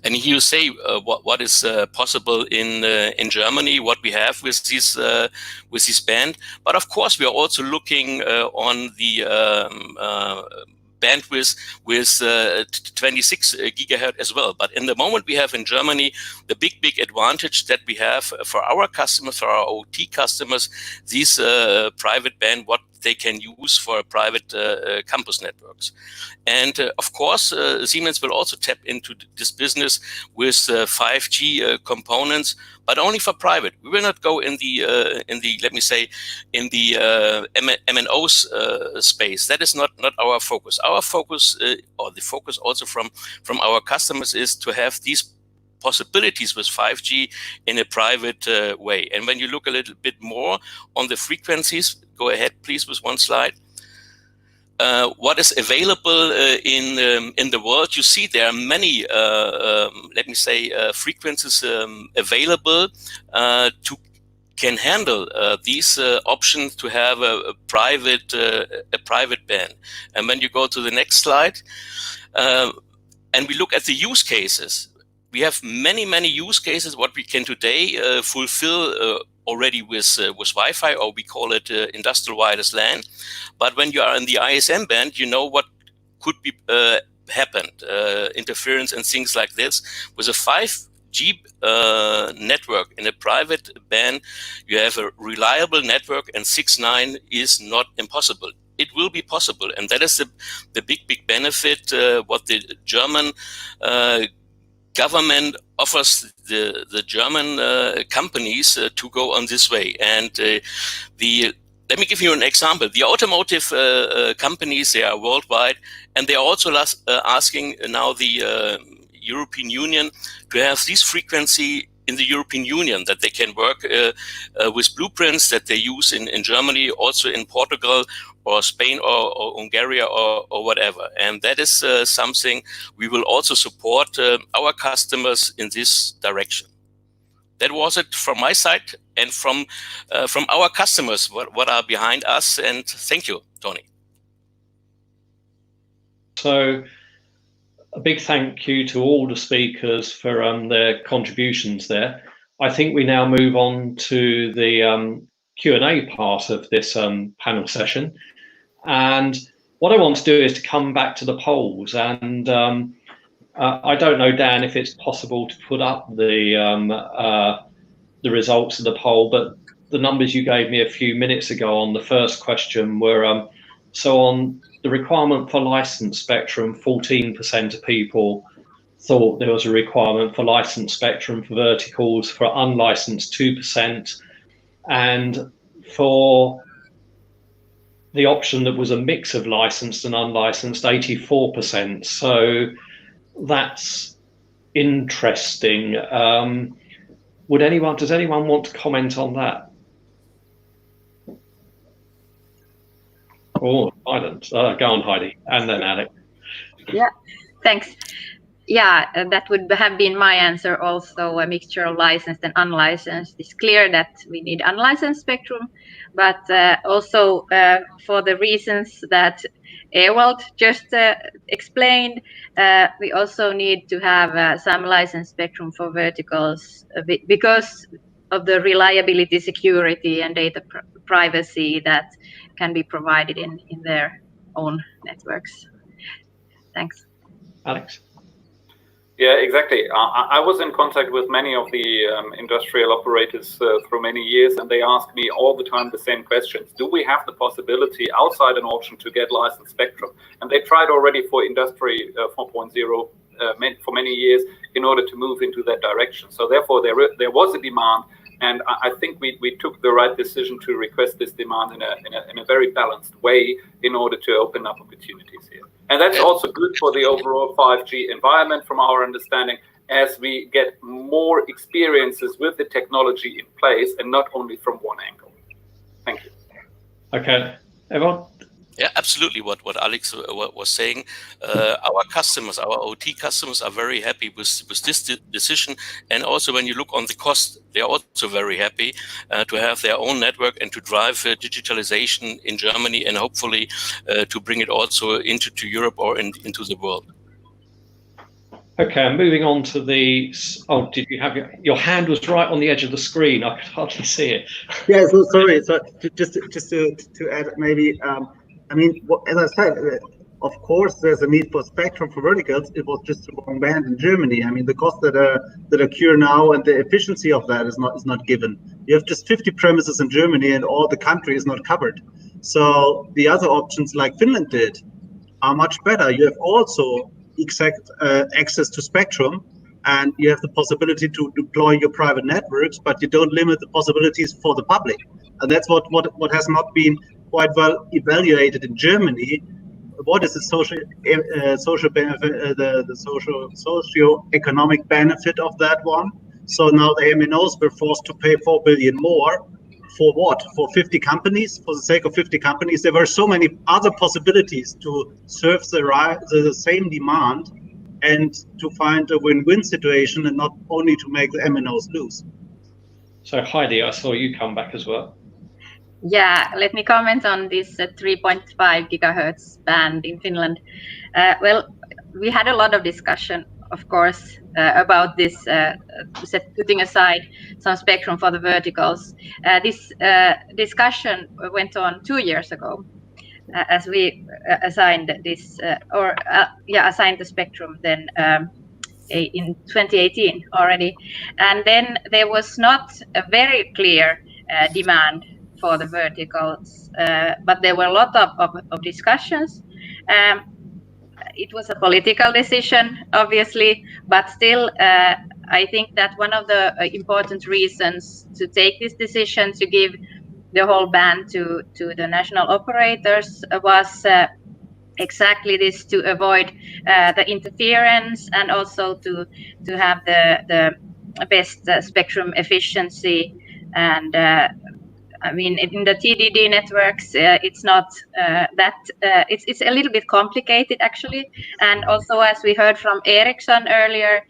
And here you say what is possible in Germany, what we have with this band. But of course, we are also looking on the bandwidth with 26 gigahertz as well. But in the moment we have in Germany, the big advantage that we have for our customers, for our OT customers, these private band, what they can use for private campus networks. And of course, Siemens will also tap into this business with 5G components, but only for private. We will not go in the let me say, in the MNOs space. That is not our focus. Our focus, or the focus also from our customers, is to have these possibilities with 5G in a private way. And when you look a little bit more on the frequencies, go ahead, please, with one slide. What is available in the world? You see there are many, let me say, frequencies available to can handle these options to have a private band. And when you go to the next slide, and we look at the use cases, we have many use cases what we can today fulfill already with Wi-Fi, or we call it industrial wireless LAN. But when you are in the ISM band, you know what could be happened, interference and things like this. With a 5G network in a private band, you have a reliable network, and 6.9 is not impossible. It will be possible, and that is the big benefit what the German government offers the German companies to go on this way. And let me give you an example. The automotive companies, they are worldwide, and they are also asking now the European Union to have this frequency in the European Union, that they can work with blueprints that they use in Germany, also in Portugal or Spain or Hungary or whatever. And that is something we will also support our customers in this direction. That was it from my side and from our customers, what are behind us. And thank you, Tony. So a big thank you to all the speakers for their contributions there. I think we now move on to the Q&A part of this panel session. And what I want to do is to come back to the polls. And I don't know, Dan, if it's possible to put up the results of the poll, but the numbers you gave me a few minutes ago on the first question were, so on the requirement for licensed spectrum, 14% of people thought there was a requirement for licensed spectrum for verticals, for unlicensed 2%, and for the option that was a mix of licensed and unlicensed, 84%. So that's interesting. Does anyone want to comment on that? Oh, silence. Go on, Heidi, and then Alex. Yeah, thanks. that would have been my answer also, a mixture of licensed and unlicensed. It's clear that we need unlicensed spectrum, but also for the reasons that Ewald just explained, we also need to have some licensed spectrum for verticals because of the reliability, security, and data privacy that can be provided in their own networks. Thanks. Alex? Yeah, exactly. I was in contact with many of the industrial operators through many years, and they ask me all the time the same questions. Do we have the possibility outside an auction to get licensed spectrum? And they tried already for Industry 4.0 for many years in order to move into that direction. So therefore, there was a demand, and I think we took the right decision to request this demand in a very balanced way in order to open up opportunities here. And that's also good for the overall 5G environment from our understanding, as we get more experiences with the technology in place and not only from one angle. Thank you. Okay, everyone? Yeah, absolutely. What Alex was saying, our customers, our OT customers, are very happy with this decision. And also, when you look on the cost, they are also very happy to have their own network and to drive digitalization in Germany, and hopefully to bring it also into Europe or into the world. Okay, I'm moving on to the. Oh, did you have your hand was right on the edge of the screen? I could hardly see it. Yeah, so sorry. So just to add, maybe. I mean, as I said, of course, there's a need for spectrum for verticals. It was just the wrong band in Germany. I mean, the costs that occur now and the efficiency of that is not given. You have just 50 premises in Germany, and all the country is not covered. So the other options, like Finland did, are much better. You have also exact access to spectrum, and you have the possibility to deploy your private networks, but you don't limit the possibilities for the public. And that's what has not been quite well evaluated in Germany. What is the social benefit, the socio-economic benefit of that one? So now the MNOs were forced to pay 4 billion more. For what? For 50 companies? For the sake of 50 companies? There were so many other possibilities to serve the same demand and to find a win-win situation, and not only to make the MNOs lose. So Heidi, I saw you come back as well. Yeah, let me comment on this 3.5 gigahertz band in Finland. Well, we had a lot of discussion, of course, about this, putting aside some spectrum for the verticals. This discussion went on 2 years ago, as we assigned this, assigned the spectrum then in 2018 already. And then there was not a very clear demand for the verticals, but there were a lot of discussions. It was a political decision, obviously, but still, I think that one of the important reasons to take this decision to give the whole band to the national operators was exactly this, to avoid the interference, and also to have the best spectrum efficiency. And I mean, in the TDD networks, it's not it's a little bit complicated, actually. And also, as we heard from Ericsson earlier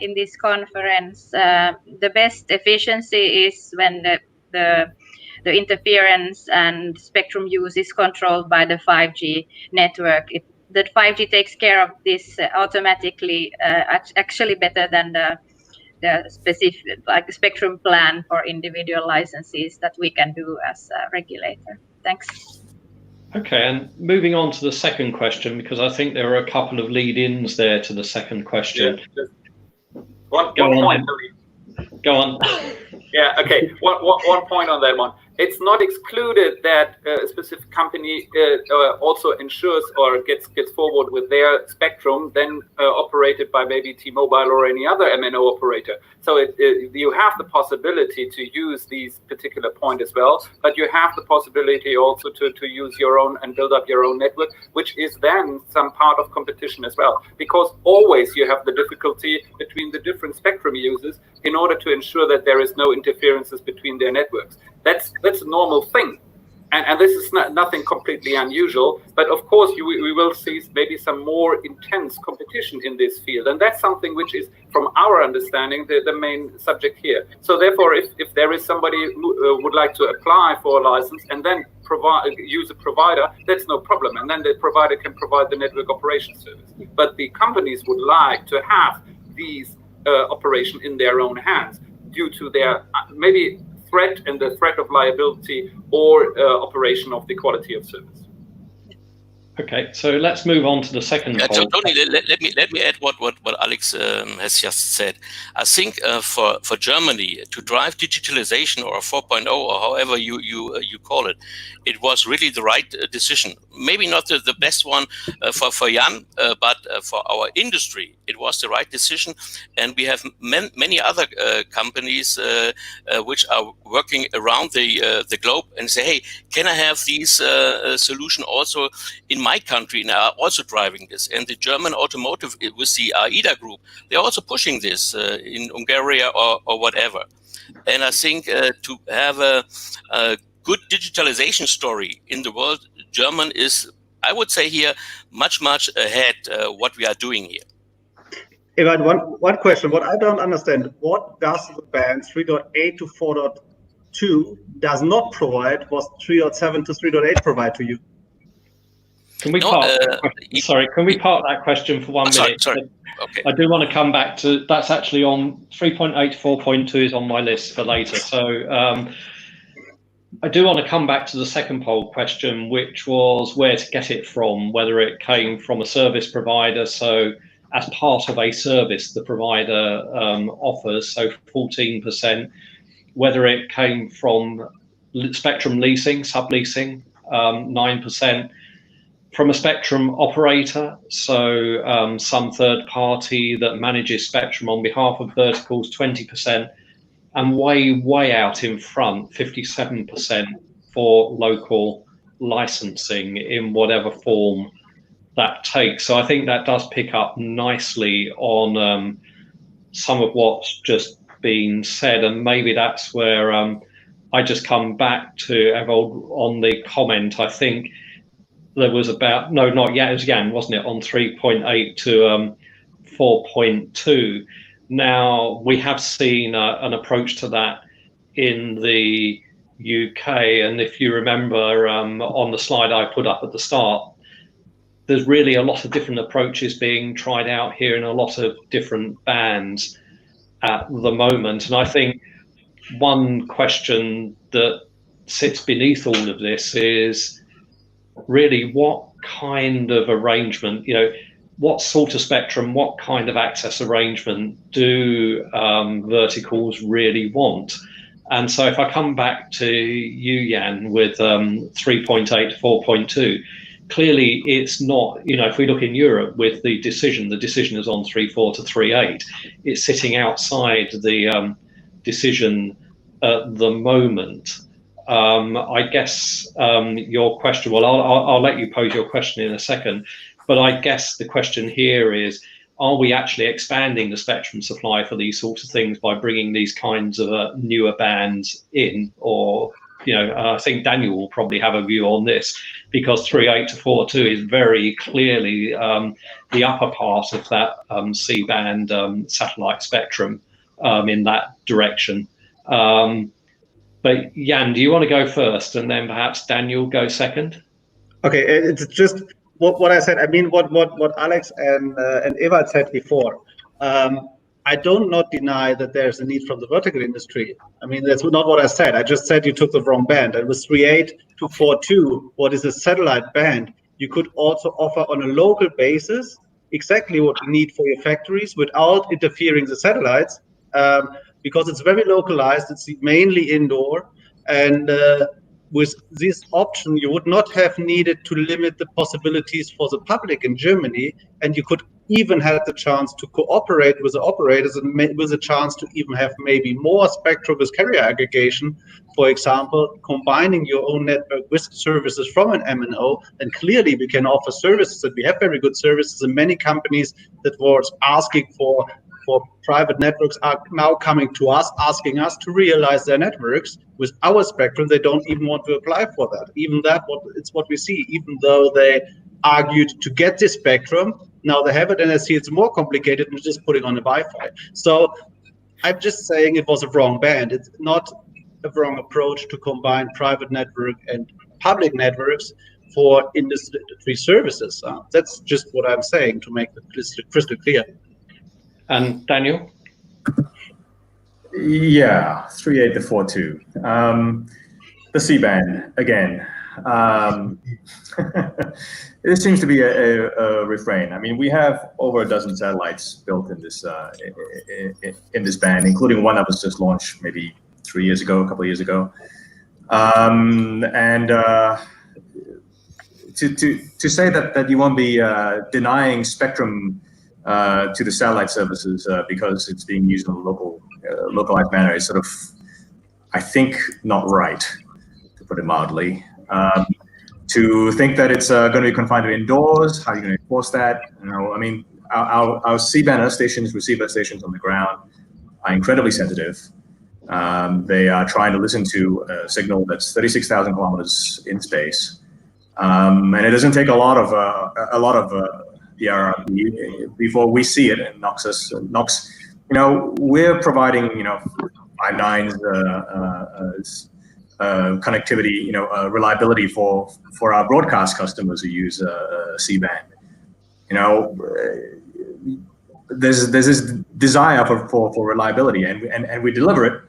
in this conference, the best efficiency is when the interference and spectrum use is controlled by the 5G network. That 5G takes care of this automatically, actually better than the specific, like, spectrum plan for individual licenses that we can do as a regulator. Thanks. Okay, and moving on to the second question, because I think there are a couple of lead-ins there to the second question. Yeah, one point. Go on. Yeah, okay. One point on that one. It's not excluded that a specific company also ensures or gets forward with their spectrum, then operated by maybe T-Mobile or any other MNO operator. So you have the possibility to use these particular point as well, but you have the possibility also to use your own and build up your own network, which is then some part of competition as well. Because always you have the difficulty between the different spectrum users in order to ensure that there is no interferences between their networks. That's a normal thing. And this is nothing completely unusual, but of course we will see maybe some more intense competition in this field, and that's something which is, from our understanding, the main subject here. So therefore, if there is somebody who would like to apply for a license and then use a provider, that's no problem, and then the provider can provide the network operation service. But the companies would like to have these operation in their own hands due to their maybe threat and the threat of liability or operation of the quality of service. Okay, so let's move on to the second poll. Tony, let me add what Alex has just said. I think for Germany to drive digitalization or 4.0 or however you call it, it was really the right decision. Maybe not the best one for Jan, but for our industry, it was the right decision. And we have many other companies which are working around the globe and say, hey, can I have these solution also in my country, and are also driving this? And the German automotive with the AIDA group, they're also pushing this in Hungary or whatever. And I think to have a good digitalization story in the world, German is, I would say here, much ahead what we are doing here. Ivan, one question. What I don't understand, what does the band 3.8 to 4.2 does not provide, was 3.7 to 3.8 provide to you? Can we park that question for 1 minute? Sorry. Okay. I do want to come back to, that's actually on 3.8 to 4.2 is on my list for later. So I do want to come back to the second poll question, which was where to get it from, whether it came from a service provider. So as part of a service the provider offers, so 14%, whether it came from spectrum leasing, subleasing, 9%, from a spectrum operator, so some third party that manages spectrum on behalf of verticals, 20%, and way out in front, 57% for local licensing in whatever form that takes. So I think that does pick up nicely on some of what's just been said, and maybe that's where I just come back to Evold on the comment. I think there was about, no, not yet, it was Jan, wasn't it, on 3.8 to 4.2. Now, we have seen an approach to that in the UK, and if you remember on the slide I put up at the start, there's really a lot of different approaches being tried out here in a lot of different bands at the moment. And I think one question that sits beneath all of this is really what kind of arrangement, what sort of spectrum, what kind of access arrangement do verticals really want? And so if I come back to you, Jan, with 3.8 to 4.2, clearly it's not, if we look in Europe with the decision is on 3.4 to 3.8. It's sitting outside the decision at the moment. I guess your question, well, I'll let you pose your question in a second, but I guess the question here is, are we actually expanding the spectrum supply for these sorts of things by bringing these kinds of newer bands in? Or, I think Daniel will probably have a view on this, because 3.8 to 4.2 is very clearly the upper part of that C-band satellite spectrum in that direction. But Jan, do you want to go first, and then perhaps Daniel go second? Okay, it's just what I said. I mean, what Alex and Eva said before. I don't not deny that there's a need from the vertical industry. I mean, that's not what I said. I just said you took the wrong band. It was 3.8 to 4.2. What is a satellite band? You could also offer on a local basis exactly what you need for your factories without interfering the satellites, because it's very localized. It's mainly indoor, and with this option, you would not have needed to limit the possibilities for the public in Germany, and you could even have the chance to cooperate with the operators and with a chance to even have maybe more spectrum with carrier aggregation, for example, combining your own network with services from an MNO. And clearly we can offer services, and we have very good services, and many companies that were asking for for private networks are now coming to us, asking us to realize their networks with our spectrum. They don't even want to apply for that. Even it's what we see. Even though they argued to get this spectrum, now they have it, and I see it's more complicated than just putting on the Wi-Fi. So I'm just saying it was a wrong band. It's not a wrong approach to combine private network and public networks for industry services. That's just what I'm saying, to make it crystal clear. And Daniel? Yeah, 3.8 to 4.2. The C-band, again. It seems to be a refrain. I mean, we have over a dozen satellites built in this band, including one that was just launched maybe 3 years ago, a couple of years ago. To say that you won't be denying spectrum to the satellite services because it's being used in a localized manner is sort of, I think, not right, to put it mildly. To think that it's going to be confined to indoors, how are you going to enforce that? You know, I mean, our C-band earth stations, receiver stations on the ground are incredibly sensitive. They are trying to listen to a signal that's 36,000 kilometers in space, and it doesn't take a lot of the RRP before we see it and knocks. You know, we're providing 5 nines connectivity, reliability for our broadcast customers who use C-band. You know, there's this desire for reliability, and we deliver it.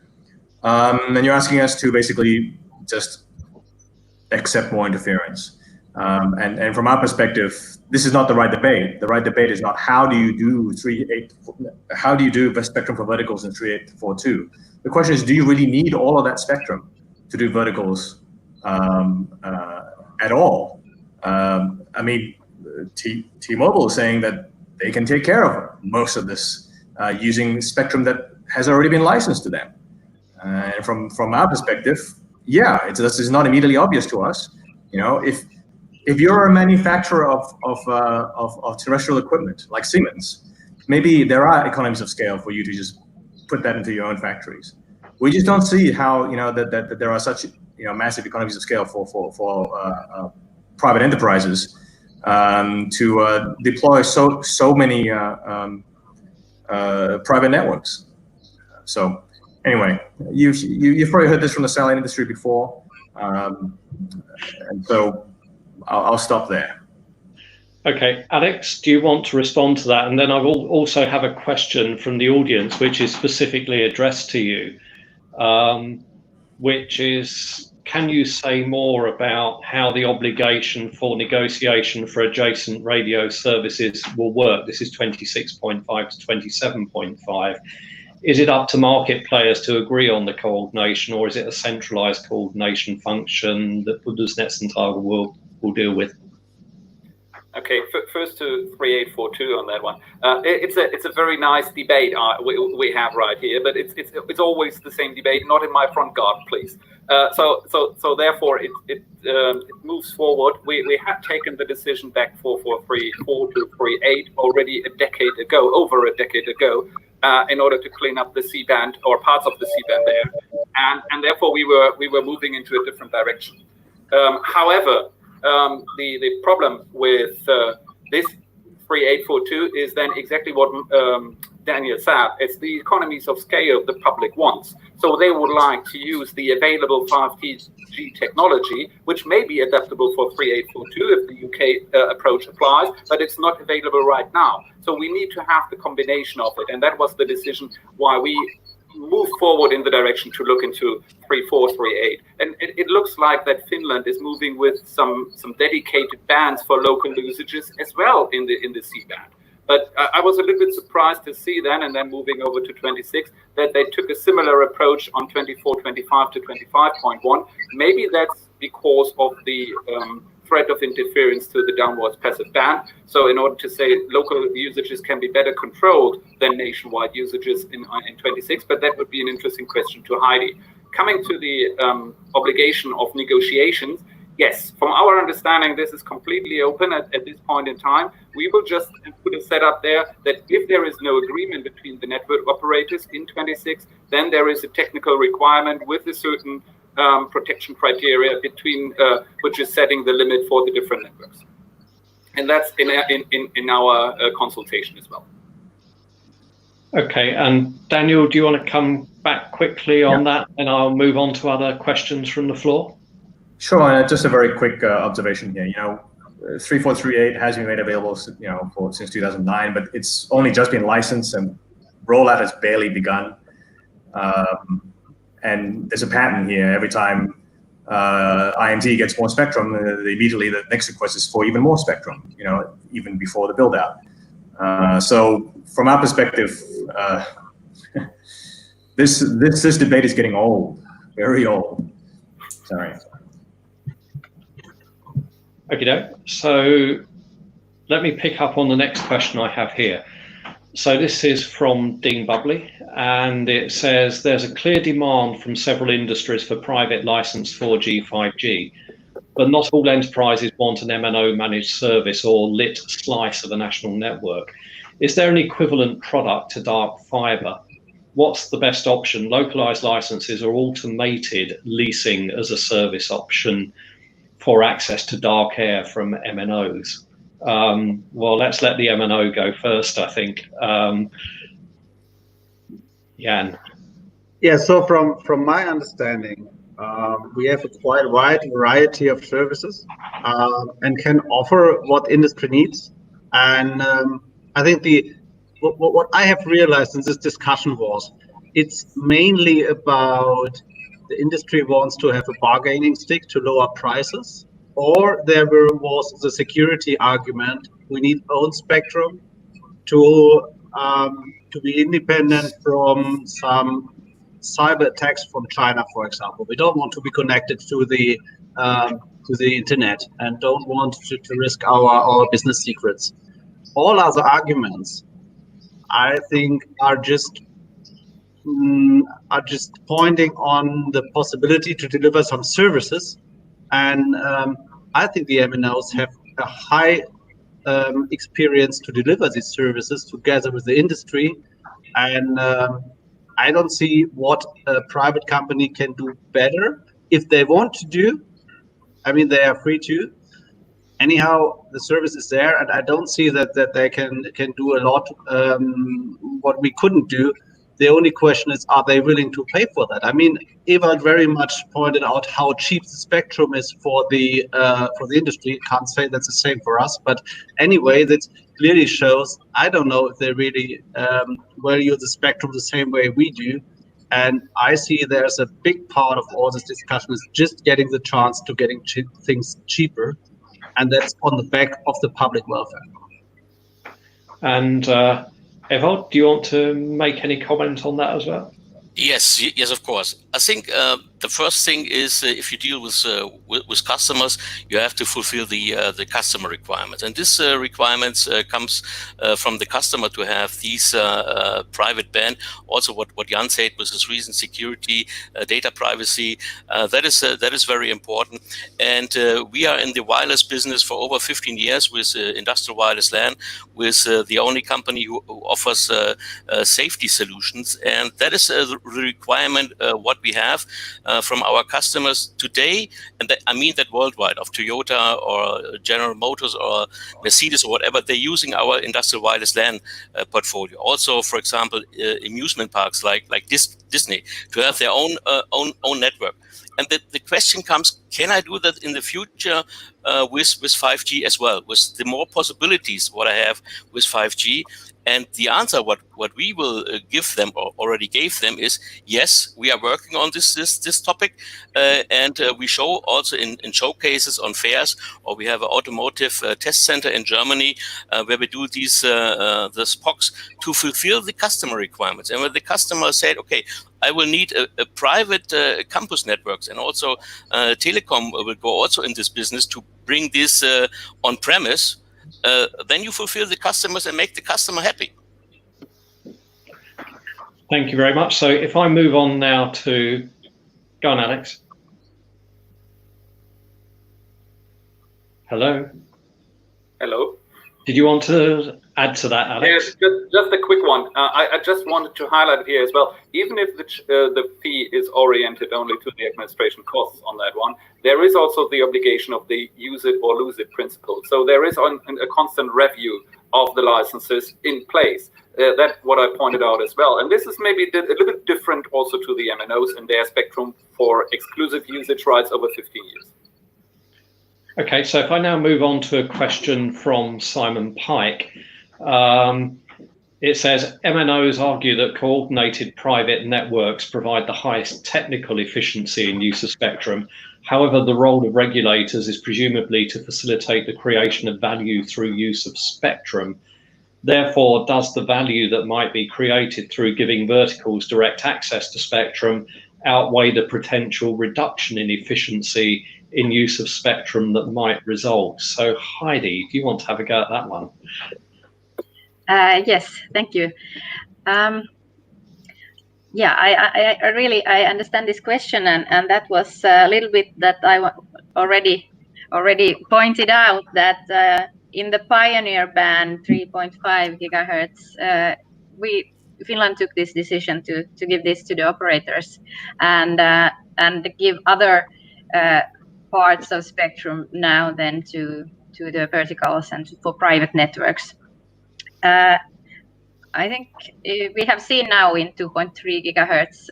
And you're asking us to basically just accept more interference. And from our perspective, this is not the right debate. The right debate is not how do you do spectrum for verticals in 3.8 to 4.2. The question is, do you really need all of that spectrum to do verticals at all? I mean, T-Mobile is saying that they can take care of most of this using spectrum that has already been licensed to them. And from our perspective, yeah, this is not immediately obvious to us. You know, if you're a manufacturer of terrestrial equipment like Siemens, maybe there are economies of scale for you to just put that into your own factories. We just don't see how that there are such massive economies of scale for private enterprises to deploy so many private networks. So anyway, you've probably heard this from the satellite industry before, and so I'll stop there. Okay, Alex, do you want to respond to that? And then I will also have a question from the audience, which is specifically addressed to you, which is, can you say more about how the obligation for negotiation for adjacent radio services will work? This is 26.5 to 27.5. Is it up to market players to agree on the coordination, or is it a centralized coordination function that Bundesnetzagentur will deal with? Okay, first to 3842 on that one. It's a very nice debate we have right here, but it's always the same debate. Not in my front garden, please. So therefore it moves forward. We had taken the decision back for 4.4 to 3.8 already over a decade ago, in order to clean up the C-band or parts of the C-band there, and therefore we were moving into a different direction. However, the problem with this 3842 is then exactly what Daniel said. It's the economies of scale the public wants. So they would like to use the available 5G technology, which may be adaptable for 3842 if the UK approach applies, but it's not available right now. So we need to have the combination of it. And that was the decision why we move forward in the direction to look into 3.4, 3.8. And it looks like that Finland is moving with some dedicated bands for local usages as well in the C-band. But I was a little bit surprised to see then, and then moving over to 26, that they took a similar approach on 24.25 to 25.1. Maybe that's because of the threat of interference to the downwards passive band. So in order to say local usages can be better controlled than nationwide usages in 26, but that would be an interesting question to Heidi. Coming to the obligation of negotiations, Yes, from our understanding, this is completely open at this point in time. We will just put a setup there that if there is no agreement between the network operators in 26, then there is a technical requirement with a certain protection criteria between which is setting the limit for the different networks. And that's in our consultation as well. Okay, and Daniel, do you want to come back quickly on that, and I'll move on to other questions from the floor? Sure. Just a very quick observation here. 3438 has been made available, since 2009, but it's only just been licensed and rollout has barely begun. And there's a pattern here. Every time IMT gets more spectrum, immediately the next request is for even more spectrum. Even before the build out. So from our perspective, this debate is getting old, very old. Sorry. Okay, so let me pick up on the next question I have here. So this is from Dean Bubley, and it says there's a clear demand from several industries for private licensed 4G, 5G, but not all enterprises want an MNO managed service or lit slice of a national network. Is there an equivalent product to dark fiber? What's the best option? Localized licenses or automated leasing as a service option for access to dark air from MNOs? Well, let's let the MNO go first, I think. Jan. Yeah, so from my understanding, we have a quite wide variety of services and can offer what industry needs. And I think what I have realized in this discussion was it's mainly about the industry wants to have a bargaining stick to lower prices, or there was the security argument. We need own spectrum to be independent from some cyber attacks from China, for example. We don't want to be connected to the internet and don't want to risk our business secrets. All other arguments, I think, are just pointing on the possibility to deliver some services, and I think the MNOs have a high experience to deliver these services together with the industry, and I don't see what a private company can do better. If they want to do, I mean, they are free to. Anyhow, the service is there, and I don't see that they can do a lot what we couldn't do. The only question is, are they willing to pay for that? I mean, Ewald very much pointed out how cheap the spectrum is for the industry. Can't say that's the same for us, but anyway, that clearly shows. I don't know if they really value the spectrum the same way we do, and I see there's a big part of all this discussion is just getting the chance to getting things cheaper, and that's on the back of the public welfare. And Ewald, do you want to make any comment on that as well? Yes, of course. I think the first thing is if you deal with customers, you have to fulfill the customer requirements, and this requirements comes from the customer to have these private band. Also, what Jan said was his reason, security, data privacy. That is very important. And we are in the wireless business for over 15 years with industrial wireless LAN, with the only company who offers safety solutions, and that is the requirement what we have from our customers today, and I mean that worldwide, of Toyota or General Motors or Mercedes or whatever. They're using our industrial wireless LAN portfolio. Also, for example, amusement parks like Disney to have their own network. And the question comes: can I do that in the future with 5G as well? With the more possibilities what I have with 5G. And the answer, what we will give them or already gave them, is yes, we are working on this topic, and we show also in showcases on fairs, or we have an automotive test center in Germany where we do these the SPOCs to fulfill the customer requirements. And when the customer said, okay, I will need a private campus networks, and also Telecom will go also in this business to bring this on premise. Then you fulfill the customers and make the customer happy. Thank you very much. So if I move on now to, go on, Alex. Hello? Hello? Did you want to add to that, Alex? Yes, just a quick one. I just wanted to highlight here as well, even if the fee is oriented only to the administration costs on that one, there is also the obligation of the use it or lose it principle. So there is a constant review of the licenses in place. That's what I pointed out as well. And this is maybe a little bit different also to the MNOs and their spectrum for exclusive usage rights over 15 years. Okay, so if I now move on to a question from Simon Pike. It says, MNOs argue that coordinated private networks provide the highest technical efficiency in use of spectrum. However, the role of regulators is presumably to facilitate the creation of value through use of spectrum. Therefore, does the value that might be created through giving verticals direct access to spectrum outweigh the potential reduction in efficiency in use of spectrum that might result? So Heidi, do you want to have a go at that one? Yes, thank you. Yeah, I understand this question, and that was a little bit that I already pointed out that in the pioneer band 3.5 gigahertz, Finland took this decision to give this to the operators and give other parts of spectrum now then to the verticals and for private networks. I think we have seen now in 2.3 gigahertz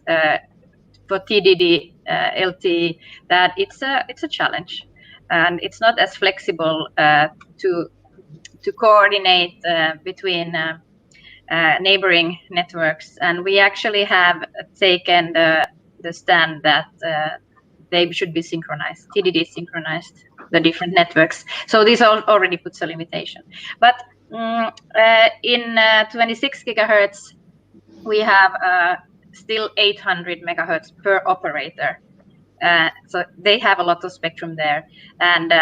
for TDD LTE that it's a challenge, and it's not as flexible to coordinate between neighboring networks. And we actually have taken the stand that they should be synchronized, TDD synchronized, the different networks. So this already puts a limitation. But in 26 gigahertz, we have still 800 megahertz per operator. So they have a lot of spectrum there. And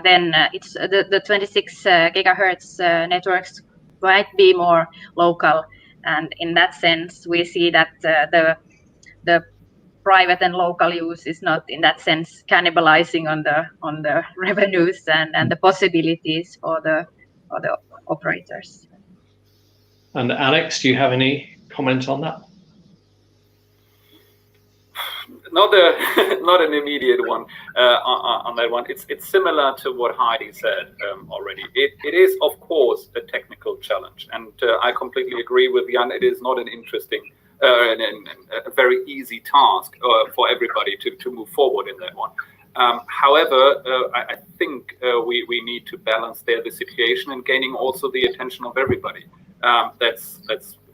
then it's the 26 gigahertz networks might be more local. And in that sense, we see that the private and local use is not in that sense cannibalizing on the revenues and the possibilities for the operators. And Alex, do you have any comment on that? Not an immediate one on that one. It's similar to what Heidi said already. It is of course a technical challenge, and I completely agree with Jan. It is not an interesting and a very easy task for everybody to move forward in that one. However, I think we need to balance there the situation and gaining also the attention of everybody. That's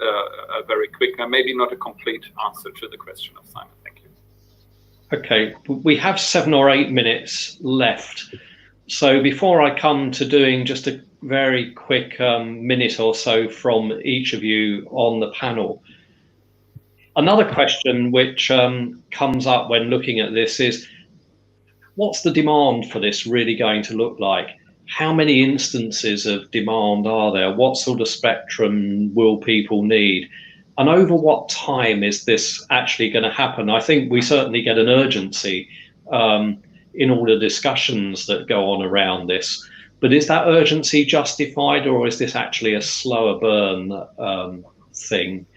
a very quick, maybe not a complete answer to the question of Simon. Thank you. Okay, we have 7 or 8 minutes left. So before I come to doing just a very quick minute or so from each of you on the panel, another question which comes up when looking at this is, what's the demand for this really going to look like? How many instances of demand are there? What sort of spectrum will people need? And over what time is this actually going to happen? I think we certainly get an urgency in all the discussions that go on around this. But is that urgency justified, or is this actually a slower burn thing?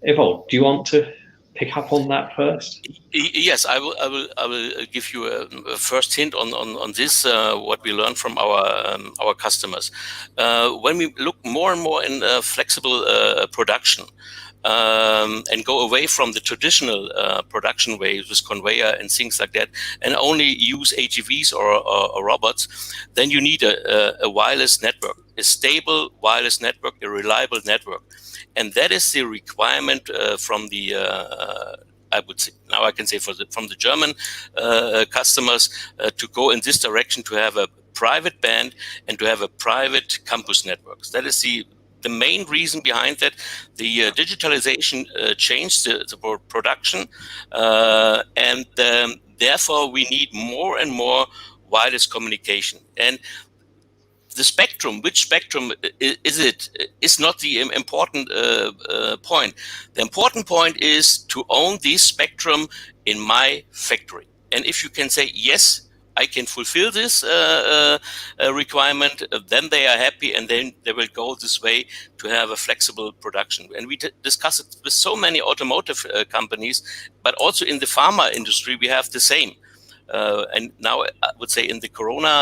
Evold, do you want to pick up on that first? Yes, I will give you a first hint on this. What we learned from our customers when we look more and more in flexible production and go away from the traditional production ways with conveyor and things like that, and only use AGVs or robots, then you need a wireless network, a stable wireless network, a reliable network. And that is the requirement from the, I would say, now I can say from the German customers to go in this direction, to have a private band and to have a private campus networks. That is the main reason behind that. The digitalization changed the production, and therefore we need more and more wireless communication. And the spectrum, which spectrum is it, is not the important point. The important point is to own this spectrum in my factory. And if you can say, yes, I can fulfill this requirement, then they are happy, and then they will go this way to have a flexible production. And we discuss it with so many automotive companies, but also in the pharma industry, we have the same. And now I would say in the Corona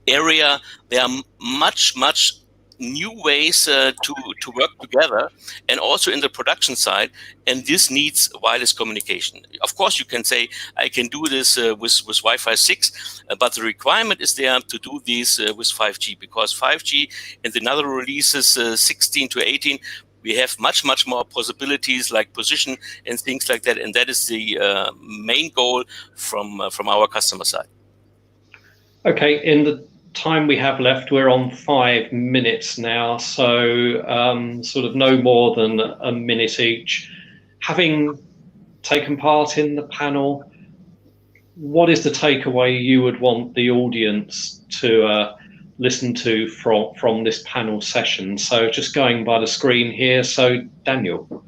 area, there are much new ways to work together, and also in the production side, and this needs wireless communication. Of course, you can say I can do this with Wi-Fi 6, but the requirement is there to do this with 5G, because 5G in the other releases 16 to 18, we have much more possibilities like position and things like that, and that is the main goal from our customer side. Okay, in the time we have left, we're on 5 minutes now, so sort of no more than a minute each. Having taken part in the panel, what is the takeaway you would want the audience to listen to from this panel session? So just going by the screen here, so Daniel.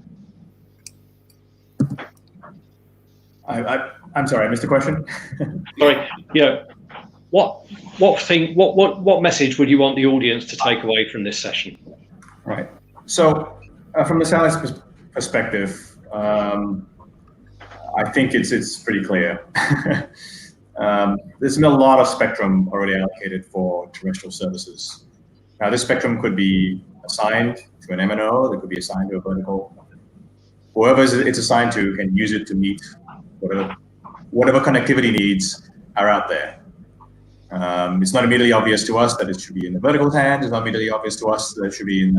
I'm sorry, I missed the question. Sorry, yeah. What message would you want the audience to take away from this session? Right. So from the satellite's perspective, I think it's pretty clear. There's been a lot of spectrum already allocated for terrestrial services. Now, this spectrum could be assigned to an MNO, it could be assigned to a vertical. Whoever it's assigned to can use it to meet whatever connectivity needs are out there. It's not immediately obvious to us that it should be in the vertical's hands. It's not immediately obvious to us that it should be in,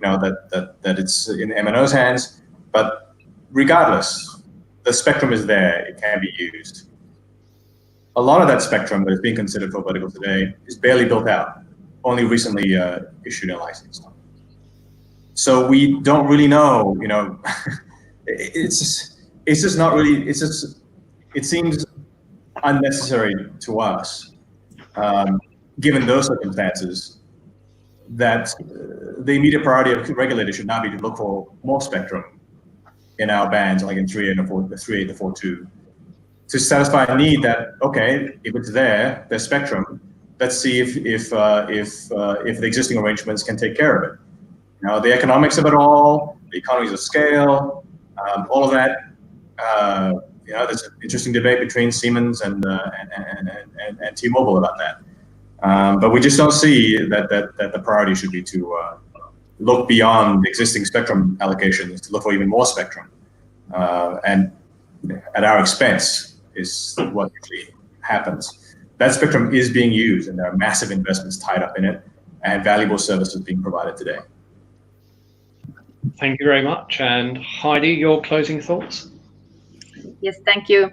that it's in MNO's hands. But regardless, the spectrum is there. It can be used. A lot of that spectrum that is being considered for vertical today is barely built out. Only recently issued and licensed. So we don't really know. It's just not really. It's just. It seems unnecessary to us. Given those circumstances, that the immediate priority of regulators should now be to look for more spectrum in our bands, like in 3.8 and 4.2, to satisfy a need that, okay, if it's there, there's spectrum, let's see if the existing arrangements can take care of it. The economics of it all, the economies of scale, all of that. There's an interesting debate between Siemens and T-Mobile about that. But we just don't see that the priority should be to look beyond existing spectrum allocations to look for even more spectrum. And at our expense is what usually happens. That spectrum is being used, and there are massive investments tied up in it and valuable services being provided today. Thank you very much. And Heidi, your closing thoughts? Yes, thank you.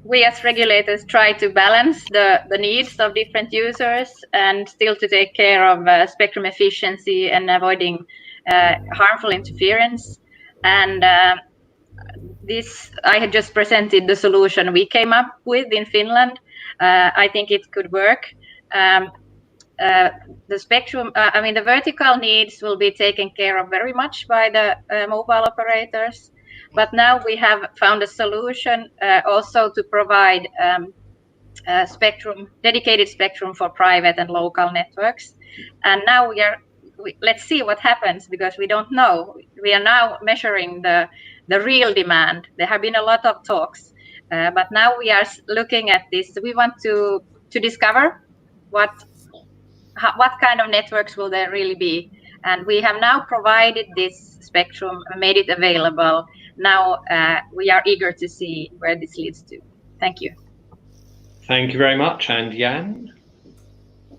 We as regulators try to balance the needs of different users and still to take care of spectrum efficiency and avoiding harmful interference. And I had just presented the solution we came up with in Finland. I think it could work. The spectrum, the vertical needs will be taken care of very much by the mobile operators. But now we have found a solution also to provide dedicated spectrum for private and local networks. And now let's see what happens, because we don't know. We are now measuring the real demand. There have been a lot of talks, but now we are looking at this. We want to discover what kind of networks will there really be. And we have now provided this spectrum and made it available. Now we are eager to see where this leads to. Thank you. Thank you very much. And Jan?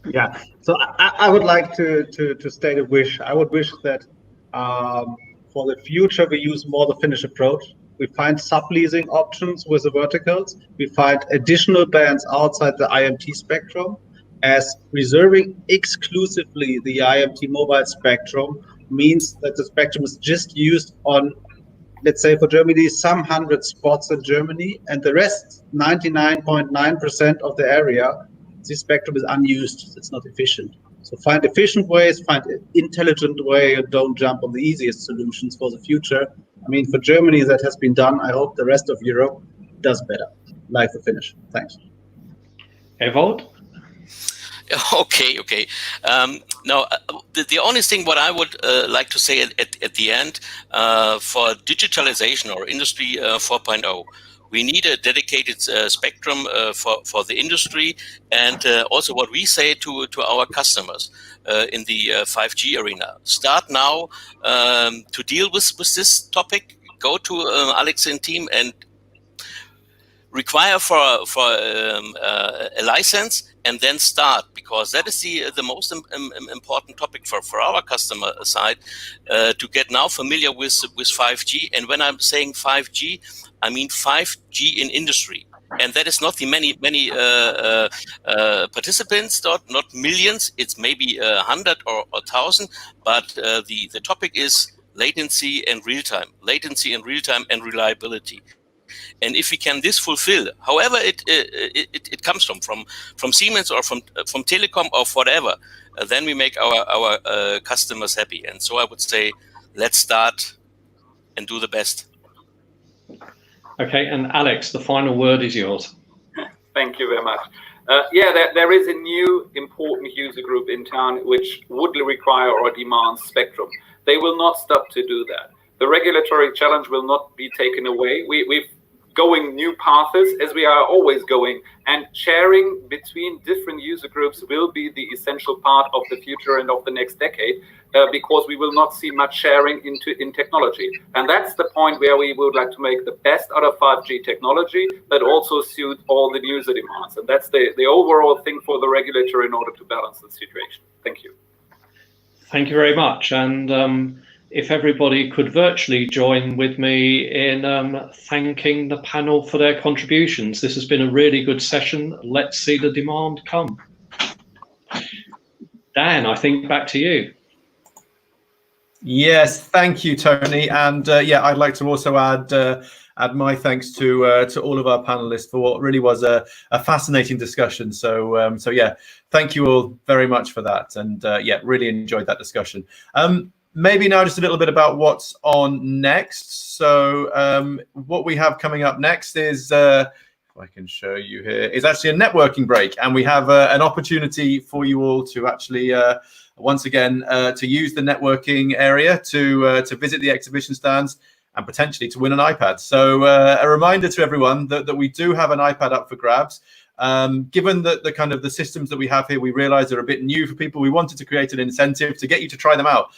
Yeah, so I would like to state a wish. I would wish that for the future we use more the Finnish approach. We find subleasing options with the verticals. We find additional bands outside the IMT spectrum, as reserving exclusively the IMT mobile spectrum means that the spectrum is just used on, let's say for Germany, some 100 spots in Germany, and the rest, 99.9% of the area, this spectrum is unused. It's not efficient. So find efficient ways, find an intelligent way, and don't jump on the easiest solutions for the future. For Germany that has been done. I hope the rest of Europe does better. Like the finish. Thanks. Evold? Okay. Now, the only thing what I would like to say at the end, for digitalization or Industry 4.0, we need a dedicated spectrum for the industry, and also what we say to our customers in the 5G arena. Start now to deal with this topic. Go to Alex and team and require for a license, and then start, because that is the most important topic for our customer side, to get now familiar with 5G. And when I'm saying 5G, I mean 5G in industry. And that is not the many participants, not millions. It's maybe 100 or 1,000, but the topic is latency and real time and reliability. And if we can this fulfill, however it comes from Siemens or from Telecom or whatever, then we make our customers happy. And so I would say, let's start and do the best. Okay, and Alex, the final word is yours. Thank you very much. There is a new important user group in town which would require or demand spectrum. They will not stop to do that. The regulatory challenge will not be taken away. We've going new paths as we are always going, and sharing between different user groups will be the essential part of the future and of the next decade, because we will not see much sharing in technology. And that's the point where we would like to make the best out of 5G technology, but also suit all the user demands. And that's the overall thing for the regulator in order to balance the situation. Thank you. Thank you very much. And if everybody could virtually join with me in thanking the panel for their contributions. This has been a really good session. Let's see the demand come. Dan, I think back to you. Yes, thank you, Tony. And I'd like to also add my thanks to all of our panelists for what really was a fascinating discussion. So thank you all very much for that. And really enjoyed that discussion. Maybe now just a little bit about what's on next. So what we have coming up next is, if I can show you here, is actually a networking break. And we have an opportunity for you all to actually, once again, to use the networking area to visit the exhibition stands and potentially to win an iPad. So a reminder to everyone that we do have an iPad up for grabs. Given the kind of the systems that we have here, we realize they're a bit new for people. We wanted to create an incentive to get you to try them out.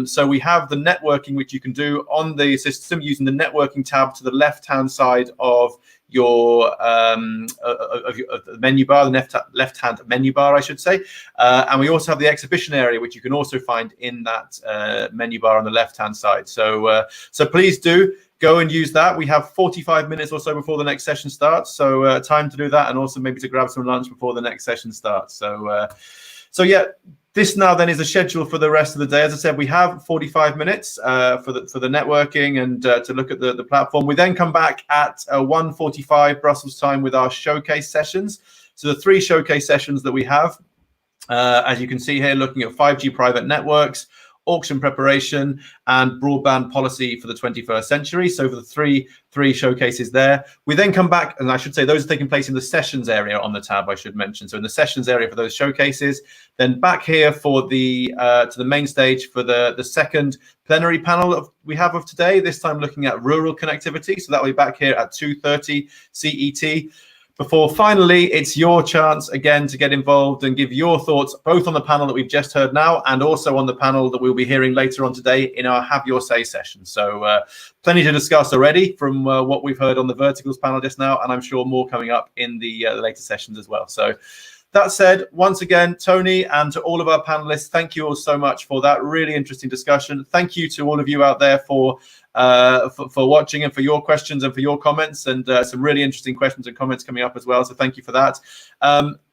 So we have the networking, which you can do on the system using the networking tab to the left-hand side of your the menu bar, the left-hand menu bar, I should say. And we also have the exhibition area, which you can also find in that menu bar on the left-hand side. So please do go and use that. We have 45 minutes or so before the next session starts. So time to do that, and also maybe to grab some lunch before the next session starts. So this now then is a schedule for the rest of the day. As I said, we have 45 minutes for the networking and to look at the platform. We then come back at 1:45 Brussels time with our showcase sessions. So the 3 showcase sessions that we have, as you can see here, looking at 5G private networks, auction preparation, and broadband policy for the 21st century. So for the three showcases there. We then come back, and I should say those are taking place in the sessions area on the tab, I should mention. So in the sessions area for those showcases, then back here for the to the main stage for the second plenary panel we have of today, this time looking at rural connectivity. So that will be back here at 2:30 CET. Before finally, it's your chance again to get involved and give your thoughts both on the panel that we've just heard now and also on the panel that we'll be hearing later on today in our Have Your Say session. So plenty to discuss already from what we've heard on the verticals panel just now, and I'm sure more coming up in the later sessions as well. So that said, once again, Tony, and to all of our panelists, thank you all so much for that really interesting discussion. Thank you to all of you out there for watching and for your questions and for your comments, and some really interesting questions and comments coming up as well. So thank you for that.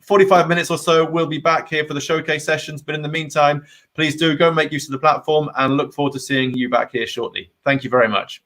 45 minutes or so, we'll be back here for the showcase sessions. But in the meantime, please do go and make use of the platform, and look forward to seeing you back here shortly. Thank you very much.